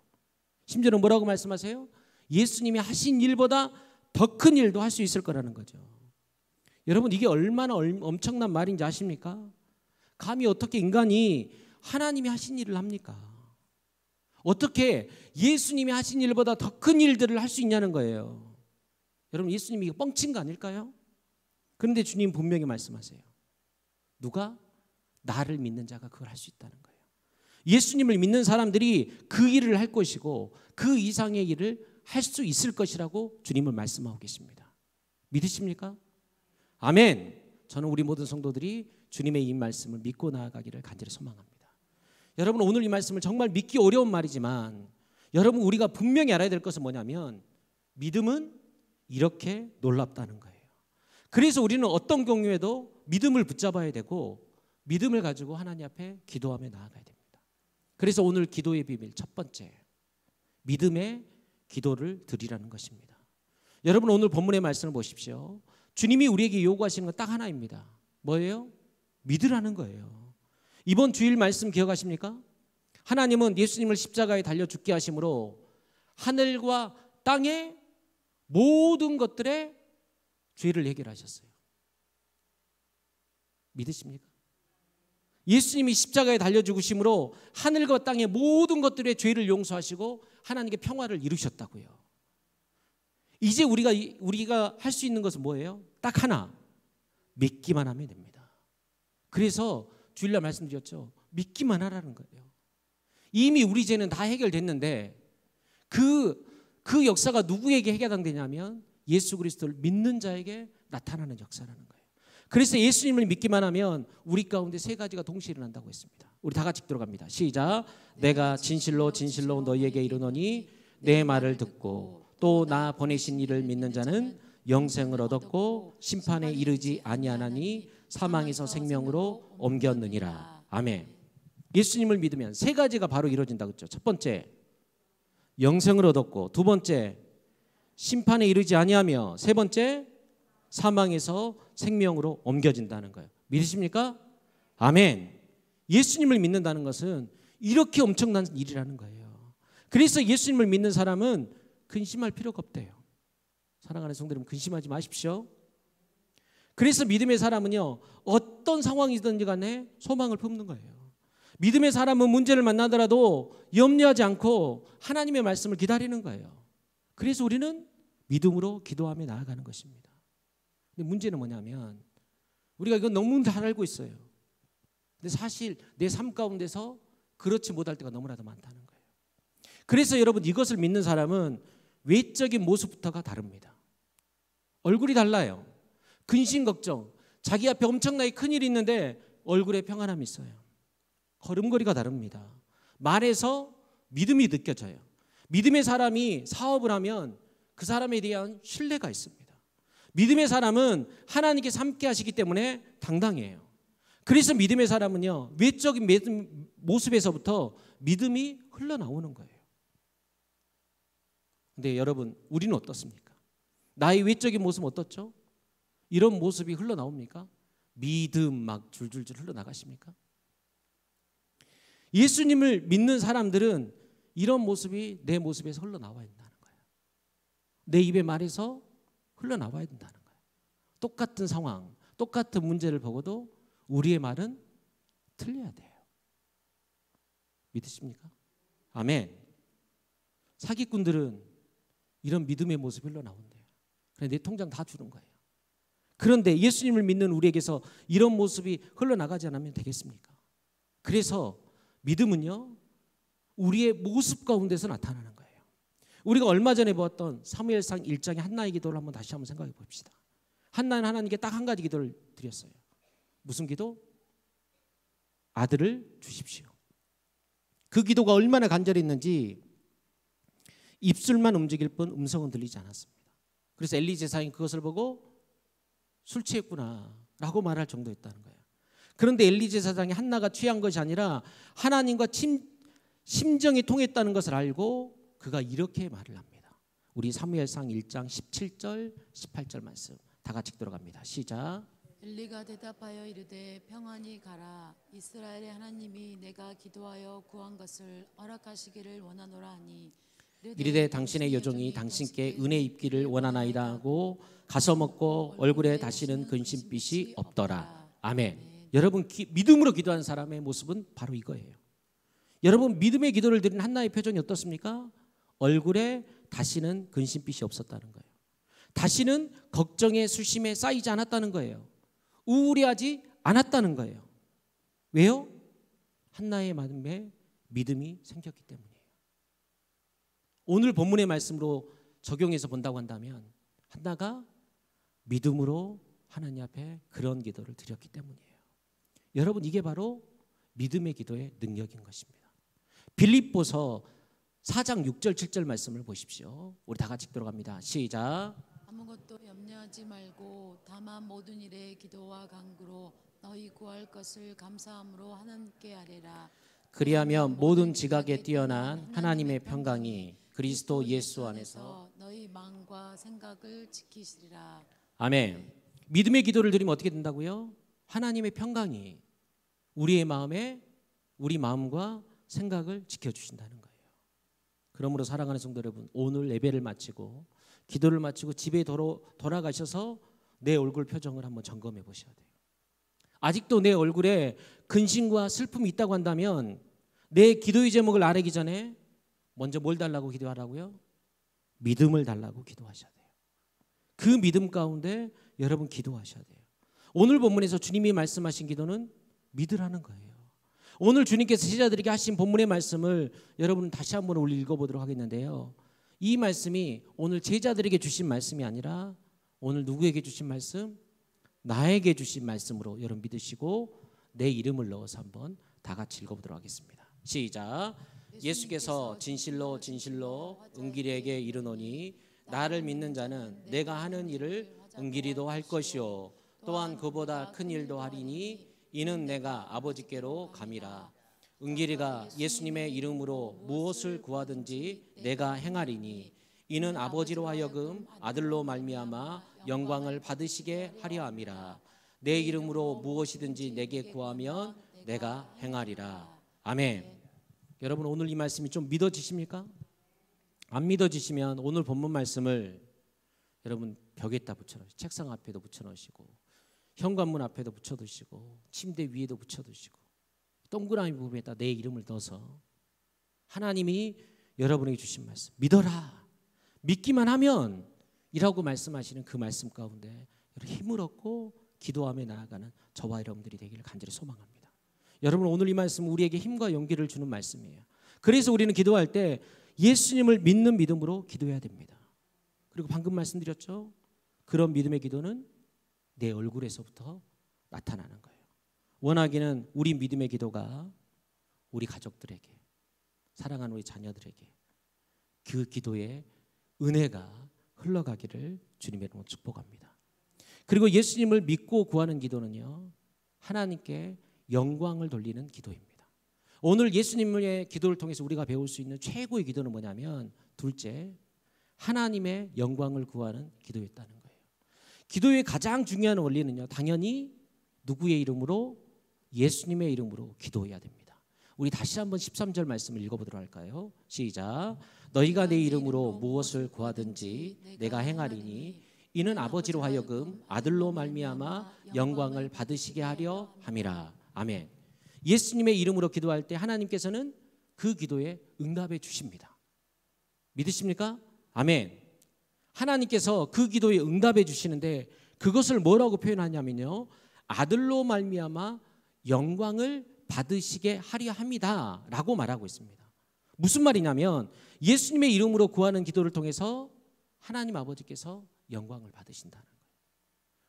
심지어는 뭐라고 말씀하세요? 예수님이 하신 일보다 더 큰 일도 할 수 있을 거라는 거죠. 여러분, 이게 얼마나 엄청난 말인지 아십니까? 감히 어떻게 인간이 하나님이 하신 일을 합니까? 어떻게 예수님이 하신 일보다 더 큰 일들을 할 수 있냐는 거예요. 여러분, 예수님이 이거 뻥친 거 아닐까요? 그런데 주님 분명히 말씀하세요. 누가? 나를 믿는 자가 그걸 할 수 있다는 거예요. 예수님을 믿는 사람들이 그 일을 할 것이고 그 이상의 일을 할 수 있을 것이라고 주님은 말씀하고 계십니다. 믿으십니까? 아멘. 저는 우리 모든 성도들이 주님의 이 말씀을 믿고 나아가기를 간절히 소망합니다. 여러분, 오늘 이 말씀을 정말 믿기 어려운 말이지만 여러분, 우리가 분명히 알아야 될 것은 뭐냐면 믿음은 이렇게 놀랍다는 거예요. 그래서 우리는 어떤 경우에도 믿음을 붙잡아야 되고 믿음을 가지고 하나님 앞에 기도하며 나아가야 됩니다. 그래서 오늘 기도의 비밀 첫 번째, 믿음의 기도를 드리라는 것입니다. 여러분, 오늘 본문의 말씀을 보십시오. 주님이 우리에게 요구하시는 건 딱 하나입니다. 뭐예요? 믿으라는 거예요. 이번 주일 말씀 기억하십니까? 하나님은 예수님을 십자가에 달려 죽게 하심으로 하늘과 땅의 모든 것들의 죄를 해결하셨어요. 믿으십니까? 예수님이 십자가에 달려 죽으심으로 하늘과 땅의 모든 것들의 죄를 용서하시고 하나님께 평화를 이루셨다고요. 이제 우리가 할 수 있는 것은 뭐예요? 딱 하나, 믿기만 하면 됩니다. 그래서 주일날 말씀드렸죠. 믿기만 하라는 거예요. 이미 우리 죄는 다 해결됐는데 그 역사가 누구에게 해당되냐면 예수 그리스도를 믿는 자에게 나타나는 역사라는 거예요. 그래서 예수님을 믿기만 하면 우리 가운데 세 가지가 동시에 일어난다고 했습니다. 우리 다 같이 들어갑니다. 시작. 내가 진실로 진실로 너희에게 이르노니 내 말을 듣고 또 나 보내신 이를 믿는 자는 영생을 얻었고 심판에 이르지 아니하나니 사망에서 생명으로 옮겼느니라. 아멘. 예수님을 믿으면 세 가지가 바로 이루어진다고 했죠. 첫 번째, 영생을 얻었고, 두 번째, 심판에 이르지 아니하며, 세 번째, 사망에서 생명으로 옮겨진다는 거예요. 믿으십니까? 아멘. 예수님을 믿는다는 것은 이렇게 엄청난 일이라는 거예요. 그래서 예수님을 믿는 사람은 근심할 필요가 없대요. 사랑하는 성도 여러분, 근심하지 마십시오. 그래서 믿음의 사람은요, 어떤 상황이든지 간에 소망을 품는 거예요. 믿음의 사람은 문제를 만나더라도 염려하지 않고 하나님의 말씀을 기다리는 거예요. 그래서 우리는 믿음으로 기도하며 나아가는 것입니다. 근데 문제는 뭐냐면 우리가 이건 너무 잘 알고 있어요. 근데 사실 내 삶 가운데서 그렇지 못할 때가 너무나도 많다는 거예요. 그래서 여러분, 이것을 믿는 사람은 외적인 모습부터가 다릅니다. 얼굴이 달라요. 근심 걱정, 자기 앞에 엄청나게 큰일이 있는데 얼굴에 평안함이 있어요. 걸음걸이가 다릅니다. 말에서 믿음이 느껴져요. 믿음의 사람이 사업을 하면 그 사람에 대한 신뢰가 있습니다. 믿음의 사람은 하나님께서 함께 하시기 때문에 당당해요. 그래서 믿음의 사람은요, 외적인 모습에서부터 믿음이 흘러나오는 거예요. 근데 여러분, 우리는 어떻습니까? 나의 외적인 모습은 어떻죠? 이런 모습이 흘러나옵니까? 믿음 막 줄줄줄 흘러나가십니까? 예수님을 믿는 사람들은 이런 모습이 내 모습에서 흘러나와야 된다는 거예요. 내 입의 말에서 흘러나와야 된다는 거예요. 똑같은 상황, 똑같은 문제를 보고도 우리의 말은 틀려야 돼요. 믿으십니까? 아멘. 사기꾼들은 이런 믿음의 모습이 흘러나온대요. 그런데 내 통장 다 주는 거예요. 그런데 예수님을 믿는 우리에게서 이런 모습이 흘러나가지 않으면 되겠습니까? 그래서 믿음은요, 우리의 모습 가운데서 나타나는 거예요. 우리가 얼마 전에 보았던 사무엘상 1장의 한나의 기도를 다시 한번 생각해 봅시다. 한나는 하나님께 딱 한 가지 기도를 드렸어요. 무슨 기도? 아들을 주십시오. 그 기도가 얼마나 간절했는지 입술만 움직일 뿐 음성은 들리지 않았습니다. 그래서 엘리 제사장이 그것을 보고 술 취했구나 라고 말할 정도였다는 거예요. 그런데 엘리 제사장이 한나가 취한 것이 아니라 하나님과 심정이 통했다는 것을 알고 그가 이렇게 말을 합니다. 우리 사무엘상 1장 17절 18절 말씀 다 같이 들어갑니다. 시작. 엘리가 대답하여 이르되 평안히 가라. 이스라엘의 하나님이 내가 기도하여 구한 것을 허락하시기를 원하노라 하니 이르되 당신의 여종이 당신께 은혜 입기를 원하나이다 하고 가서 먹고 얼굴에 다시는 근심빛이 없더라. 아멘. 여러분 믿음으로 기도한 사람의 모습은 바로 이거예요. 여러분 믿음의 기도를 드린 한나의 표정이 어떻습니까? 얼굴에 다시는 근심빛이 없었다는 거예요. 다시는 걱정에 수심에 쌓이지 않았다는 거예요. 우울해하지 않았다는 거예요. 왜요? 한나의 마음에 믿음이 생겼기 때문이에요. 오늘 본문의 말씀으로 적용해서 본다고 한다면 한나가 믿음으로 하나님 앞에 그런 기도를 드렸기 때문이에요. 여러분 이게 바로 믿음의 기도의 능력인 것입니다. 빌립보서 4장 6절 7절 말씀을 보십시오. 우리 다 같이 들어갑니다. 시작. 아무것도 염려하지 말고 다만 모든 일에 기도와 간구로 너희 구할 것을 감사함으로 하나님께 아뢰라. 그리하면 모든 지각에 뛰어난 하나님의 평강이 그리스도 예수 안에서 너희 마음과 생각을 지키시리라. 아멘. 믿음의 기도를 드리면 어떻게 된다고요? 하나님의 평강이 우리의 마음에 우리 마음과 생각을 지켜주신다는 거예요. 그러므로 사랑하는 성도 여러분, 오늘 예배를 마치고 기도를 마치고 집에 돌아가셔서 내 얼굴 표정을 한번 점검해 보셔야 돼요. 아직도 내 얼굴에 근심과 슬픔이 있다고 한다면 내 기도의 제목을 아뢰기 전에 먼저 뭘 달라고 기도하라고요? 믿음을 달라고 기도하셔야 돼요. 그 믿음 가운데 여러분 기도하셔야 돼요. 오늘 본문에서 주님이 말씀하신 기도는 믿으라는 거예요. 오늘 주님께서 제자들에게 하신 본문의 말씀을 여러분 다시 한번 우리 읽어보도록 하겠는데요. 이 말씀이 오늘 제자들에게 주신 말씀이 아니라 오늘 누구에게 주신 말씀? 나에게 주신 말씀으로 여러분 믿으시고 내 이름을 넣어서 한번 다 같이 읽어보도록 하겠습니다. 시작. 예수께서 진실로 진실로 은길이에게 이르노니 나를 믿는 자는 내가 하는 일을 은길이도 할 것이요 또한 그보다 큰 일도 하리니 이는 내가 아버지께로 감이라. 은길이가 예수님의 이름으로 무엇을 구하든지 내가 행하리니 이는 아버지로 하여금 아들로 말미암아 영광을 받으시게 하려 함이라. 내 이름으로 무엇이든지 내게 구하면 내가 행하리라. 아멘. 여러분 오늘 이 말씀이 좀 믿어지십니까? 안 믿어지시면 오늘 본문 말씀을 여러분 벽에다 붙여놓으시고 책상 앞에도 붙여놓으시고 현관문 앞에도 붙여두시고 침대 위에도 붙여두시고 동그라미 부분에다 내 이름을 넣어서 하나님이 여러분에게 주신 말씀 믿어라 믿기만 하면 이라고 말씀하시는 그 말씀 가운데 힘을 얻고 기도하며 나아가는 저와 여러분들이 되기를 간절히 소망합니다. 여러분 오늘 이 말씀은 우리에게 힘과 용기를 주는 말씀이에요. 그래서 우리는 기도할 때 예수님을 믿는 믿음으로 기도해야 됩니다. 그리고 방금 말씀드렸죠. 그런 믿음의 기도는 내 얼굴에서부터 나타나는 거예요. 원하기는 우리 믿음의 기도가 우리 가족들에게 사랑하는 우리 자녀들에게 그 기도의 은혜가 흘러가기를 주님의 이름으로 축복합니다. 그리고 예수님을 믿고 구하는 기도는요 하나님께 영광을 돌리는 기도입니다. 오늘 예수님의 기도를 통해서 우리가 배울 수 있는 최고의 기도는 뭐냐면 둘째, 하나님의 영광을 구하는 기도였다는 거예요. 기도의 가장 중요한 원리는요 당연히 누구의 이름으로? 예수님의 이름으로 기도해야 됩니다. 우리 다시 한번 13절 말씀을 읽어보도록 할까요? 시작. 너희가 내 이름으로 무엇을 구하든지 내가 행하리니 이는 아버지로 하여금 아들로 말미암아 영광을 받으시게 하려 함이라. 아멘. 예수님의 이름으로 기도할 때 하나님께서는 그 기도에 응답해 주십니다. 믿으십니까? 아멘. 하나님께서 그 기도에 응답해 주시는데 그것을 뭐라고 표현하냐면요 아들로 말미암아 영광을 받으시게 하려 합니다 라고 말하고 있습니다. 무슨 말이냐면 예수님의 이름으로 구하는 기도를 통해서 하나님 아버지께서 영광을 받으신다는 거예요.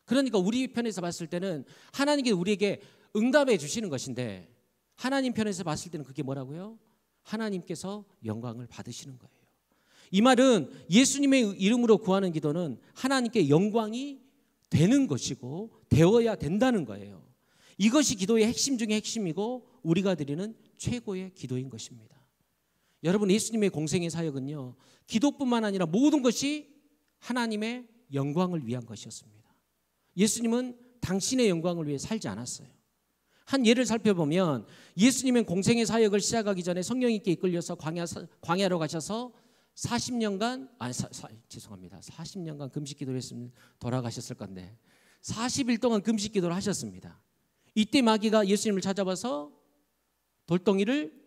그러니까 우리 편에서 봤을 때는 하나님께 우리에게 응답해 주시는 것인데 하나님 편에서 봤을 때는 그게 뭐라고요? 하나님께서 영광을 받으시는 거예요. 이 말은 예수님의 이름으로 구하는 기도는 하나님께 영광이 되는 것이고 되어야 된다는 거예요. 이것이 기도의 핵심 중에 핵심이고 우리가 드리는 최고의 기도인 것입니다. 여러분, 예수님의 공생의 사역은요, 기도뿐만 아니라 모든 것이 하나님의 영광을 위한 것이었습니다. 예수님은 당신의 영광을 위해 살지 않았어요. 한 예를 살펴보면 예수님은 공생의 사역을 시작하기 전에 성령님께 이끌려서 광야로 가셔서 40년간 40년간 금식 기도를 했으면 돌아가셨을 건데 40일 동안 금식 기도를 하셨습니다. 이때 마귀가 예수님을 찾아와서 돌덩이를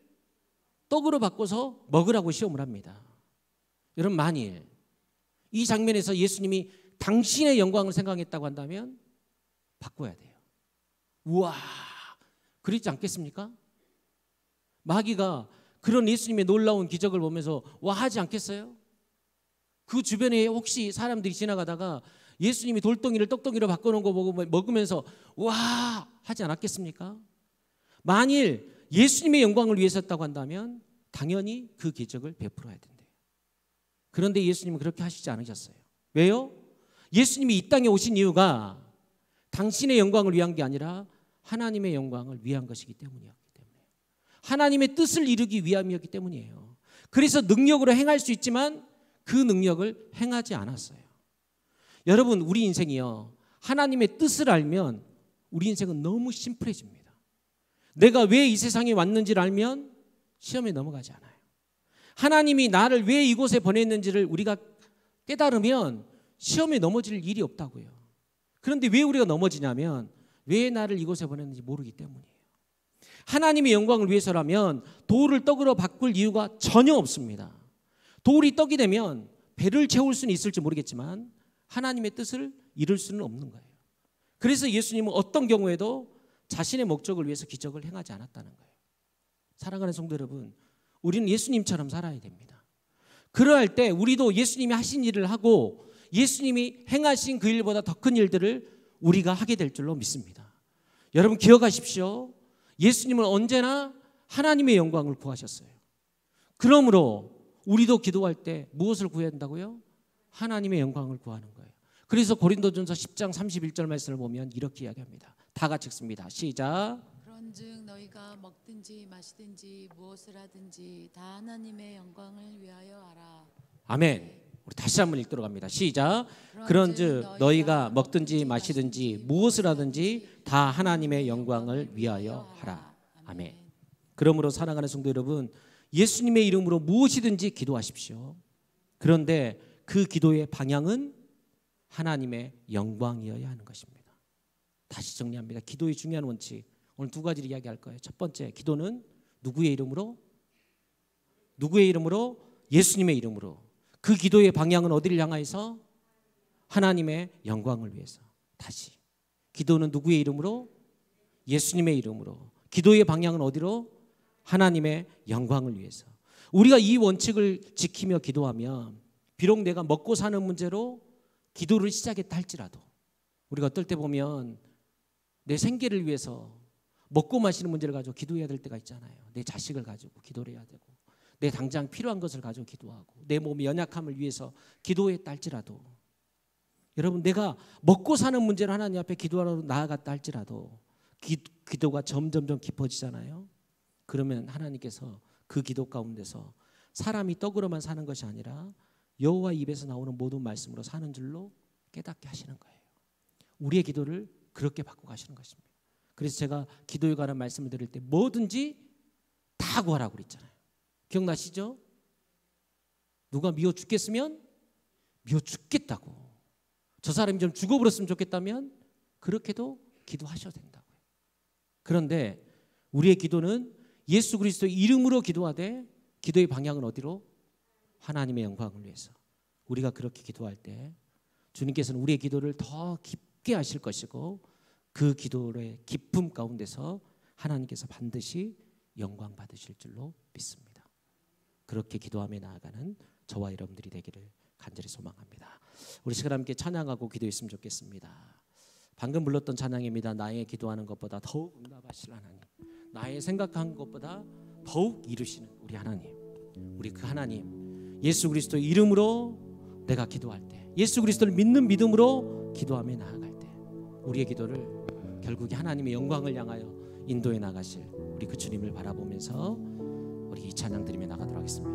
떡으로 바꿔서 먹으라고 시험을 합니다. 여러분, 만일 이 장면에서 예수님이 당신의 영광을 생각했다고 한다면 바꿔야 돼요. 우와, 그렇지 않겠습니까? 마귀가 그런 예수님의 놀라운 기적을 보면서 와 하지 않겠어요? 그 주변에 혹시 사람들이 지나가다가 예수님이 돌덩이를 떡덩이로 바꿔놓은 거 보고 먹으면서 와 하지 않았겠습니까? 만일 예수님의 영광을 위해서였다고 한다면 당연히 그 기적을 베풀어야 된대요. 그런데 예수님은 그렇게 하시지 않으셨어요. 왜요? 예수님이 이 땅에 오신 이유가 당신의 영광을 위한 게 아니라 하나님의 영광을 위한 것이기 때문이었기 때문에, 하나님의 뜻을 이루기 위함이었기 때문이에요. 그래서 능력으로 행할 수 있지만 그 능력을 행하지 않았어요. 여러분, 우리 인생이요, 하나님의 뜻을 알면 우리 인생은 너무 심플해집니다. 내가 왜 이 세상에 왔는지를 알면 시험에 넘어가지 않아요. 하나님이 나를 왜 이곳에 보냈는지를 우리가 깨달으면 시험에 넘어질 일이 없다고요. 그런데 왜 우리가 넘어지냐면 왜 나를 이곳에 보냈는지 모르기 때문이에요. 하나님의 영광을 위해서라면 돌을 떡으로 바꿀 이유가 전혀 없습니다. 돌이 떡이 되면 배를 채울 수는 있을지 모르겠지만 하나님의 뜻을 이룰 수는 없는 거예요. 그래서 예수님은 어떤 경우에도 자신의 목적을 위해서 기적을 행하지 않았다는 거예요. 사랑하는 성도 여러분, 우리는 예수님처럼 살아야 됩니다. 그러할 때 우리도 예수님이 하신 일을 하고 예수님이 행하신 그 일보다 더 큰 일들을 우리가 하게 될 줄로 믿습니다. 여러분, 기억하십시오. 예수님은 언제나 하나님의 영광을 구하셨어요. 그러므로 우리도 기도할 때 무엇을 구해야 한다고요? 하나님의 영광을 구하는 거예요. 그래서 고린도전서 10장 31절 말씀을 보면 이렇게 이야기합니다. 다 같이 읽습니다. 시작. 그런즉 너희가 먹든지 마시든지 무엇을 하든지 다 하나님의 영광을 위하여 하라. 아멘. 우리 다시 한번 읽도록 합니다. 시작. 그런즉 너희가 먹든지 마시든지 무엇을 하든지 다 하나님의 영광을 위하여 하라. 아멘. 그러므로 사랑하는 성도 여러분, 예수님의 이름으로 무엇이든지 기도하십시오. 그런데 그 기도의 방향은 하나님의 영광이어야 하는 것입니다. 다시 정리합니다. 기도의 중요한 원칙, 오늘 두 가지를 이야기할 거예요. 첫 번째, 기도는 누구의 이름으로? 누구의 이름으로? 예수님의 이름으로. 그 기도의 방향은 어디를 향하여서? 하나님의 영광을 위해서. 다시, 기도는 누구의 이름으로? 예수님의 이름으로. 기도의 방향은 어디로? 하나님의 영광을 위해서. 우리가 이 원칙을 지키며 기도하면 비록 내가 먹고 사는 문제로 기도를 시작했다 할지라도 우리가 어떨 때 보면 내 생계를 위해서 먹고 마시는 문제를 가지고 기도해야 될 때가 있잖아요. 내 자식을 가지고 기도를 해야 되고 내 당장 필요한 것을 가지고 기도하고 내 몸의 연약함을 위해서 기도했다 할지라도, 여러분, 내가 먹고 사는 문제를 하나님 앞에 기도하러 나아갔다 할지라도 기도가 점점 깊어지잖아요. 그러면 하나님께서 그 기도 가운데서 사람이 떡으로만 사는 것이 아니라 여호와 입에서 나오는 모든 말씀으로 사는 줄로 깨닫게 하시는 거예요. 우리의 기도를 그렇게 바꿔가시는 것입니다. 그래서 제가 기도에 관한 말씀을 드릴 때 뭐든지 다 구하라고 그랬잖아요. 기억나시죠? 누가 미워 죽겠으면 미워 죽겠다고, 저 사람이 좀 죽어버렸으면 좋겠다면 그렇게도 기도하셔도 된다고요. 그런데 우리의 기도는 예수 그리스도의 이름으로 기도하되 기도의 방향은 어디로? 하나님의 영광을 위해서. 우리가 그렇게 기도할 때 주님께서는 우리의 기도를 더 깊게 하실 것이고 그 기도의 깊음 가운데서 하나님께서 반드시 영광 받으실 줄로 믿습니다. 그렇게 기도하며 나아가는 저와 여러분들이 되기를 간절히 소망합니다. 우리 시간 함께 찬양하고 기도했으면 좋겠습니다. 방금 불렀던 찬양입니다. 나의 기도하는 것보다 더욱 응답하실 하나님, 나의 생각한 것보다 더욱 이루시는 우리 하나님, 우리 그 하나님 예수 그리스도 이름으로 내가 기도할 때, 예수 그리스도를 믿는 믿음으로 기도하며 나아갈 때 우리의 기도를 결국에 하나님의 영광을 향하여 인도해 나가실 우리 그 주님을 바라보면서 우리 이 찬양 드리며 나가도록 하겠습니다.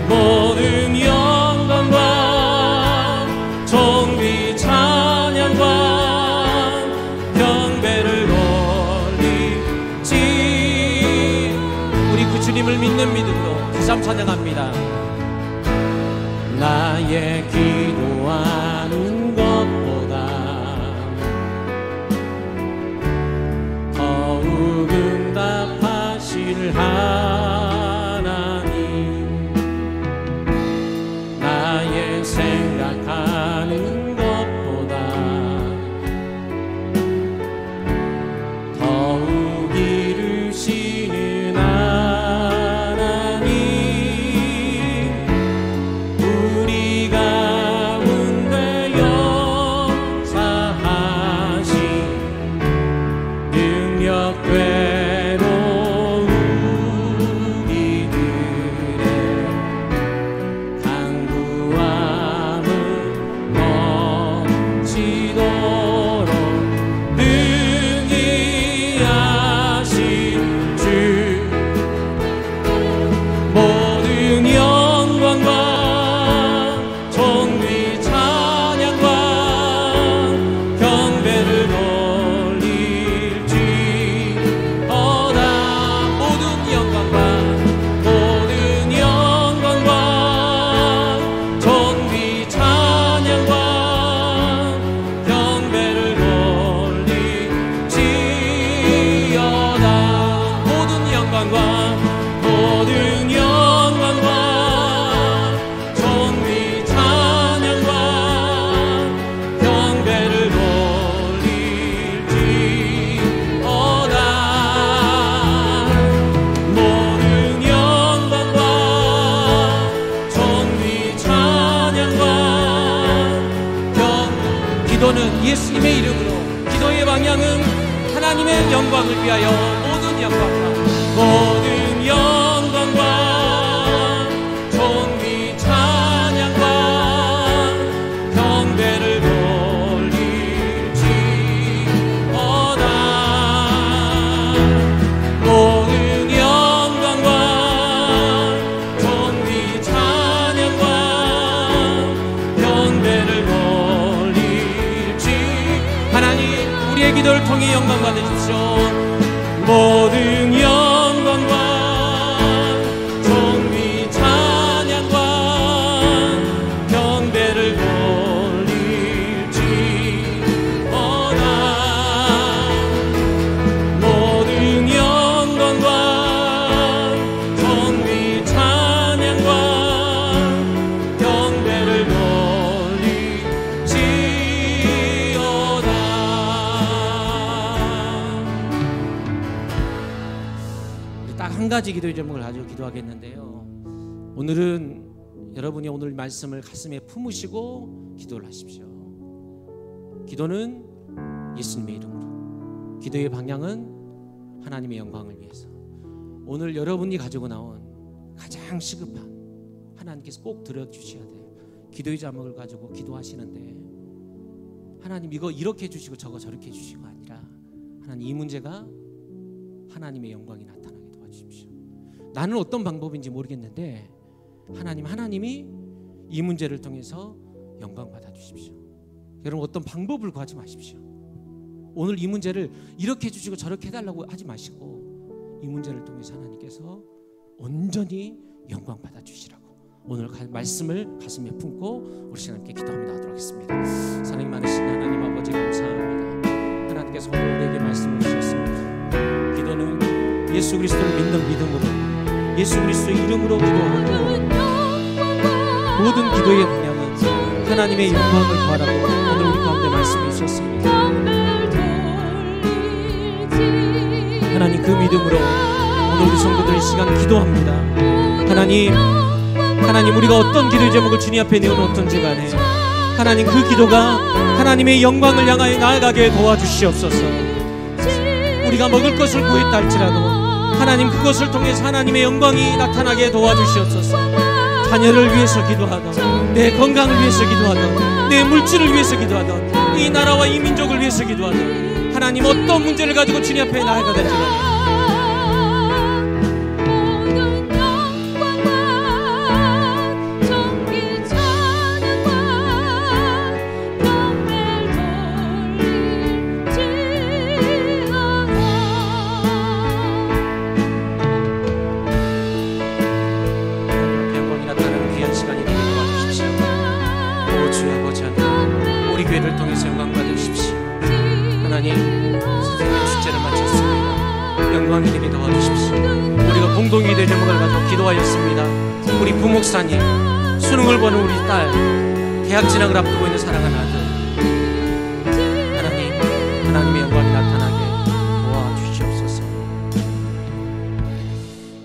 모든 영광과 존귀 찬양과 경배를 돌리지. 우리 그 주님을 믿는 믿음으로 다시 한번 찬양합니다. 나의 기도하는 것보다 더욱 응답하실 하나님, 나의 생각하는 것보다 더욱 이루시는 하나님, 우리 가운데 역사하신 능력되로 우리들의 강구함을 넘치도록 능히 하신 주, 모든 영광과 존귀 찬양과 경배를 돌릴지어다. 모든 영광과 존귀 찬양과 경배를 돌릴지어다. 모든 영광과 존귀 찬양과 경배를 돌릴지어다. 모든 영광과 존귀 찬양과 기도는 예수님의 이름으로, 기도의 방향은 하나님의 영광을 위하여 모든 영광과 존귀 찬양과 경배를 돌릴지어다. 모든 영광과 존귀 찬양과 경배를 돌릴지. 하나님, 우리의 기도를 통해 영광 받으십시오. 모든 영광과 존귀 찬양과 경배를 돌릴지어다. 모든 영광과 존귀 찬양과 경배를 돌릴지어다. 가지 기도의 제목을 가지고 기도하겠는데요. 오늘은 여러분이 오늘 말씀을 가슴에 품으시고 기도를 하십시오. 기도는 예수님의 이름으로, 기도의 방향은 하나님의 영광을 위해서. 오늘 여러분이 가지고 나온 가장 시급한, 하나님께서 꼭 들어주셔야 돼요. 기도의 제목을 가지고 기도하시는데 하나님 이거 이렇게 해주시고 저거 저렇게 해주시고 아니라 하나님 이 문제가 하나님의 영광이 나타나게 도와주십시오. 나는 어떤 방법인지 모르겠는데 하나님이 이 문제를 통해서 영광 받아주십시오. 여러분 어떤 방법을 구하지 마십시오. 오늘 이 문제를 이렇게 해주시고 저렇게 해달라고 하지 마시고 이 문제를 통해서 하나님께서 온전히 영광 받아주시라고 오늘 말씀을 가슴에 품고 우리 시간 함께 기도합니다. 하도록 하겠습니다. 사랑이 많으신 하나님 아버지 감사합니다. 하나님께서 오늘 우리에게 말씀을 주셨습니다. 기도는 예수 그리스도를 믿는 믿음으로, 예수 그리스도의 이름으로 기도하고 모든 기도의 방향은 하나님의 영광을 구하라고 오늘 우리 가운데 말씀해 주셨습니다. 하나님 그 믿음으로 오늘 우리 성도들 이 시간 기도합니다. 하나님 우리가 어떤 기도의 제목을 주님 앞에 내어놓던지 간에 하나님 그 기도가 하나님의 영광을 향하여 나아가게 도와주시옵소서. 우리가 먹을 것을 구했다 할지라도 하나님 그것을 통해서 하나님의 영광이 나타나게 도와주시옵소서. 자녀를 위해서 기도하던, 내 건강을 위해서 기도하던, 내 물질을 위해서 기도하던, 이 나라와 이 민족을 위해서 기도하던 하나님 어떤 문제를 가지고 주님 앞에 나아가든지 간에 교회를 통해서 영광 받으십시오. 하나님 선생님 축제를 마쳤습니다. 영광이 되게 도와주십시오. 우리가 공동의 기도의 제목을 가지고 기도하였습니다. 우리 부목사님, 수능을 보는 우리 딸, 대학 진학을 앞두고 있는 사랑하는 아들, 하나님의 영광이 나타나게 도와주시옵소서.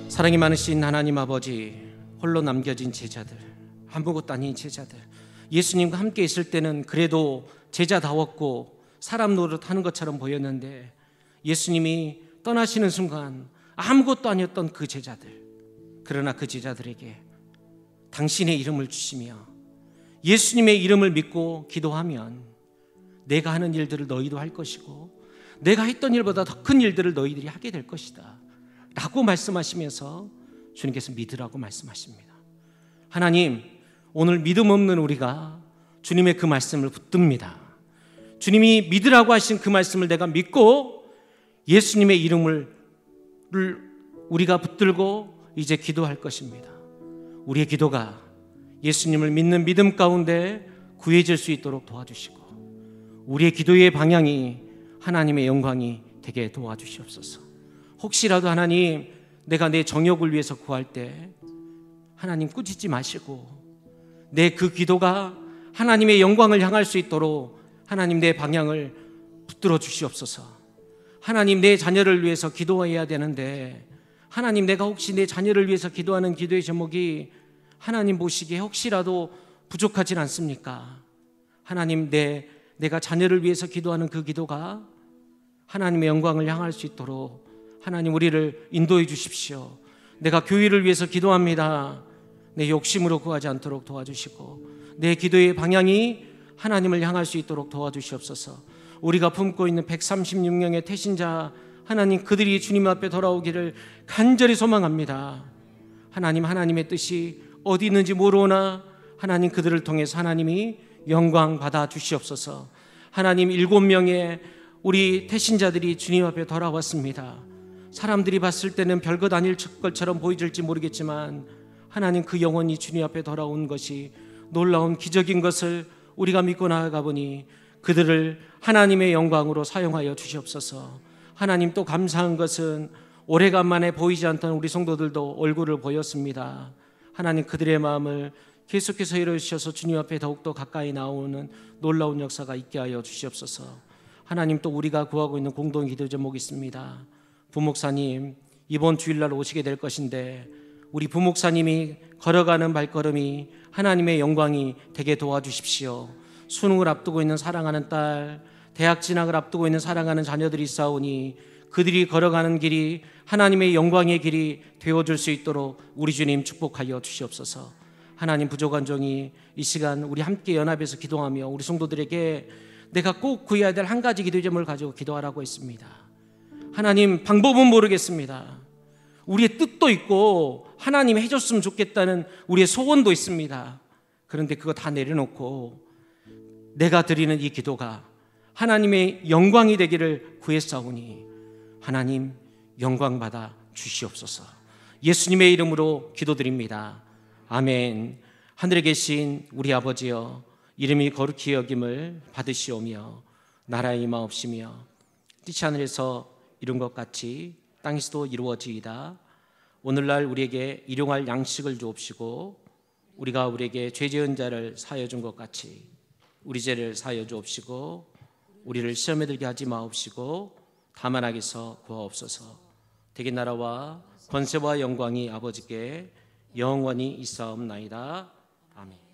사랑이 많으신 하나님 아버지, 홀로 남겨진 제자들, 아무것도 아닌 제자들, 예수님과 함께 있을 때는 그래도 제자다웠고 사람 노릇하는 것처럼 보였는데 예수님이 떠나시는 순간 아무것도 아니었던 그 제자들, 그러나 그 제자들에게 당신의 이름을 주시며 예수님의 이름을 믿고 기도하면 내가 하는 일들을 너희도 할 것이고 내가 했던 일보다 더 큰 일들을 너희들이 하게 될 것이다 라고 말씀하시면서 주님께서 믿으라고 말씀하십니다. 하나님, 오늘 믿음 없는 우리가 주님의 그 말씀을 붙듭니다. 주님이 믿으라고 하신 그 말씀을 내가 믿고 예수님의 이름을 우리가 붙들고 이제 기도할 것입니다. 우리의 기도가 예수님을 믿는 믿음 가운데 구해질 수 있도록 도와주시고 우리의 기도의 방향이 하나님의 영광이 되게 도와주시옵소서. 혹시라도 하나님, 내가 내 정욕을 위해서 구할 때 하나님 꾸짖지 마시고 내 그 기도가 하나님의 영광을 향할 수 있도록 하나님 내 방향을 붙들어 주시옵소서. 하나님, 내 자녀를 위해서 기도해야 되는데 하나님, 내가 혹시 내 자녀를 위해서 기도하는 기도의 제목이 하나님 보시기에 혹시라도 부족하진 않습니까? 하나님, 내가 자녀를 위해서 기도하는 그 기도가 하나님의 영광을 향할 수 있도록 하나님 우리를 인도해 주십시오. 내가 교회를 위해서 기도합니다. 내 욕심으로 구하지 않도록 도와주시고 내 기도의 방향이 하나님을 향할 수 있도록 도와주시옵소서. 우리가 품고 있는 136명의 태신자 하나님, 그들이 주님 앞에 돌아오기를 간절히 소망합니다. 하나님, 하나님의 뜻이 어디 있는지 모르오나 하나님 그들을 통해서 하나님이 영광 받아 주시옵소서. 하나님, 7명의 우리 태신자들이 주님 앞에 돌아왔습니다. 사람들이 봤을 때는 별것 아닐 것처럼 보여질지 모르겠지만 하나님, 그 영혼이 주님 앞에 돌아온 것이 놀라운 기적인 것을 우리가 믿고 나아가 보니 그들을 하나님의 영광으로 사용하여 주시옵소서. 하나님, 또 감사한 것은 오래간만에 보이지 않던 우리 성도들도 얼굴을 보였습니다. 하나님, 그들의 마음을 계속해서 이루셔서 주님 앞에 더욱더 가까이 나오는 놀라운 역사가 있게 하여 주시옵소서. 하나님, 또 우리가 구하고 있는 공동 기도 제목이 있습니다. 부목사님, 이번 주일날 오시게 될 것인데 우리 부목사님이 걸어가는 발걸음이 하나님의 영광이 되게 도와주십시오. 수능을 앞두고 있는 사랑하는 딸, 대학 진학을 앞두고 있는 사랑하는 자녀들이 있사오니 그들이 걸어가는 길이 하나님의 영광의 길이 되어줄 수 있도록 우리 주님 축복하여 주시옵소서. 하나님, 부족한 종이 이 시간 우리 함께 연합해서 기도하며 우리 성도들에게 내가 꼭 구해야 될 한 가지 기도 제목을 가지고 기도하라고 했습니다. 하나님, 방법은 모르겠습니다. 우리의 뜻도 있고 하나님이 해줬으면 좋겠다는 우리의 소원도 있습니다. 그런데 그거 다 내려놓고 내가 드리는 이 기도가 하나님의 영광이 되기를 구했사오니 하나님 영광 받아 주시옵소서. 예수님의 이름으로 기도드립니다. 아멘. 하늘에 계신 우리 아버지여, 이름이 거룩히 여김을 받으시오며 나라의 임하옵시며 뜻이 하늘에서 이룬 것 같이 땅에서도 이루어지이다. 오늘날 우리에게 일용할 양식을 주옵시고 우리가 우리에게 죄 지은 자를 사하여 준 것 같이 우리 죄를 사하여 주옵시고 우리를 시험에 들게 하지 마옵시고 다만 악에서 구하옵소서. 대개 나라와 권세와 영광이 아버지께 영원히 있사옵나이다. 아멘.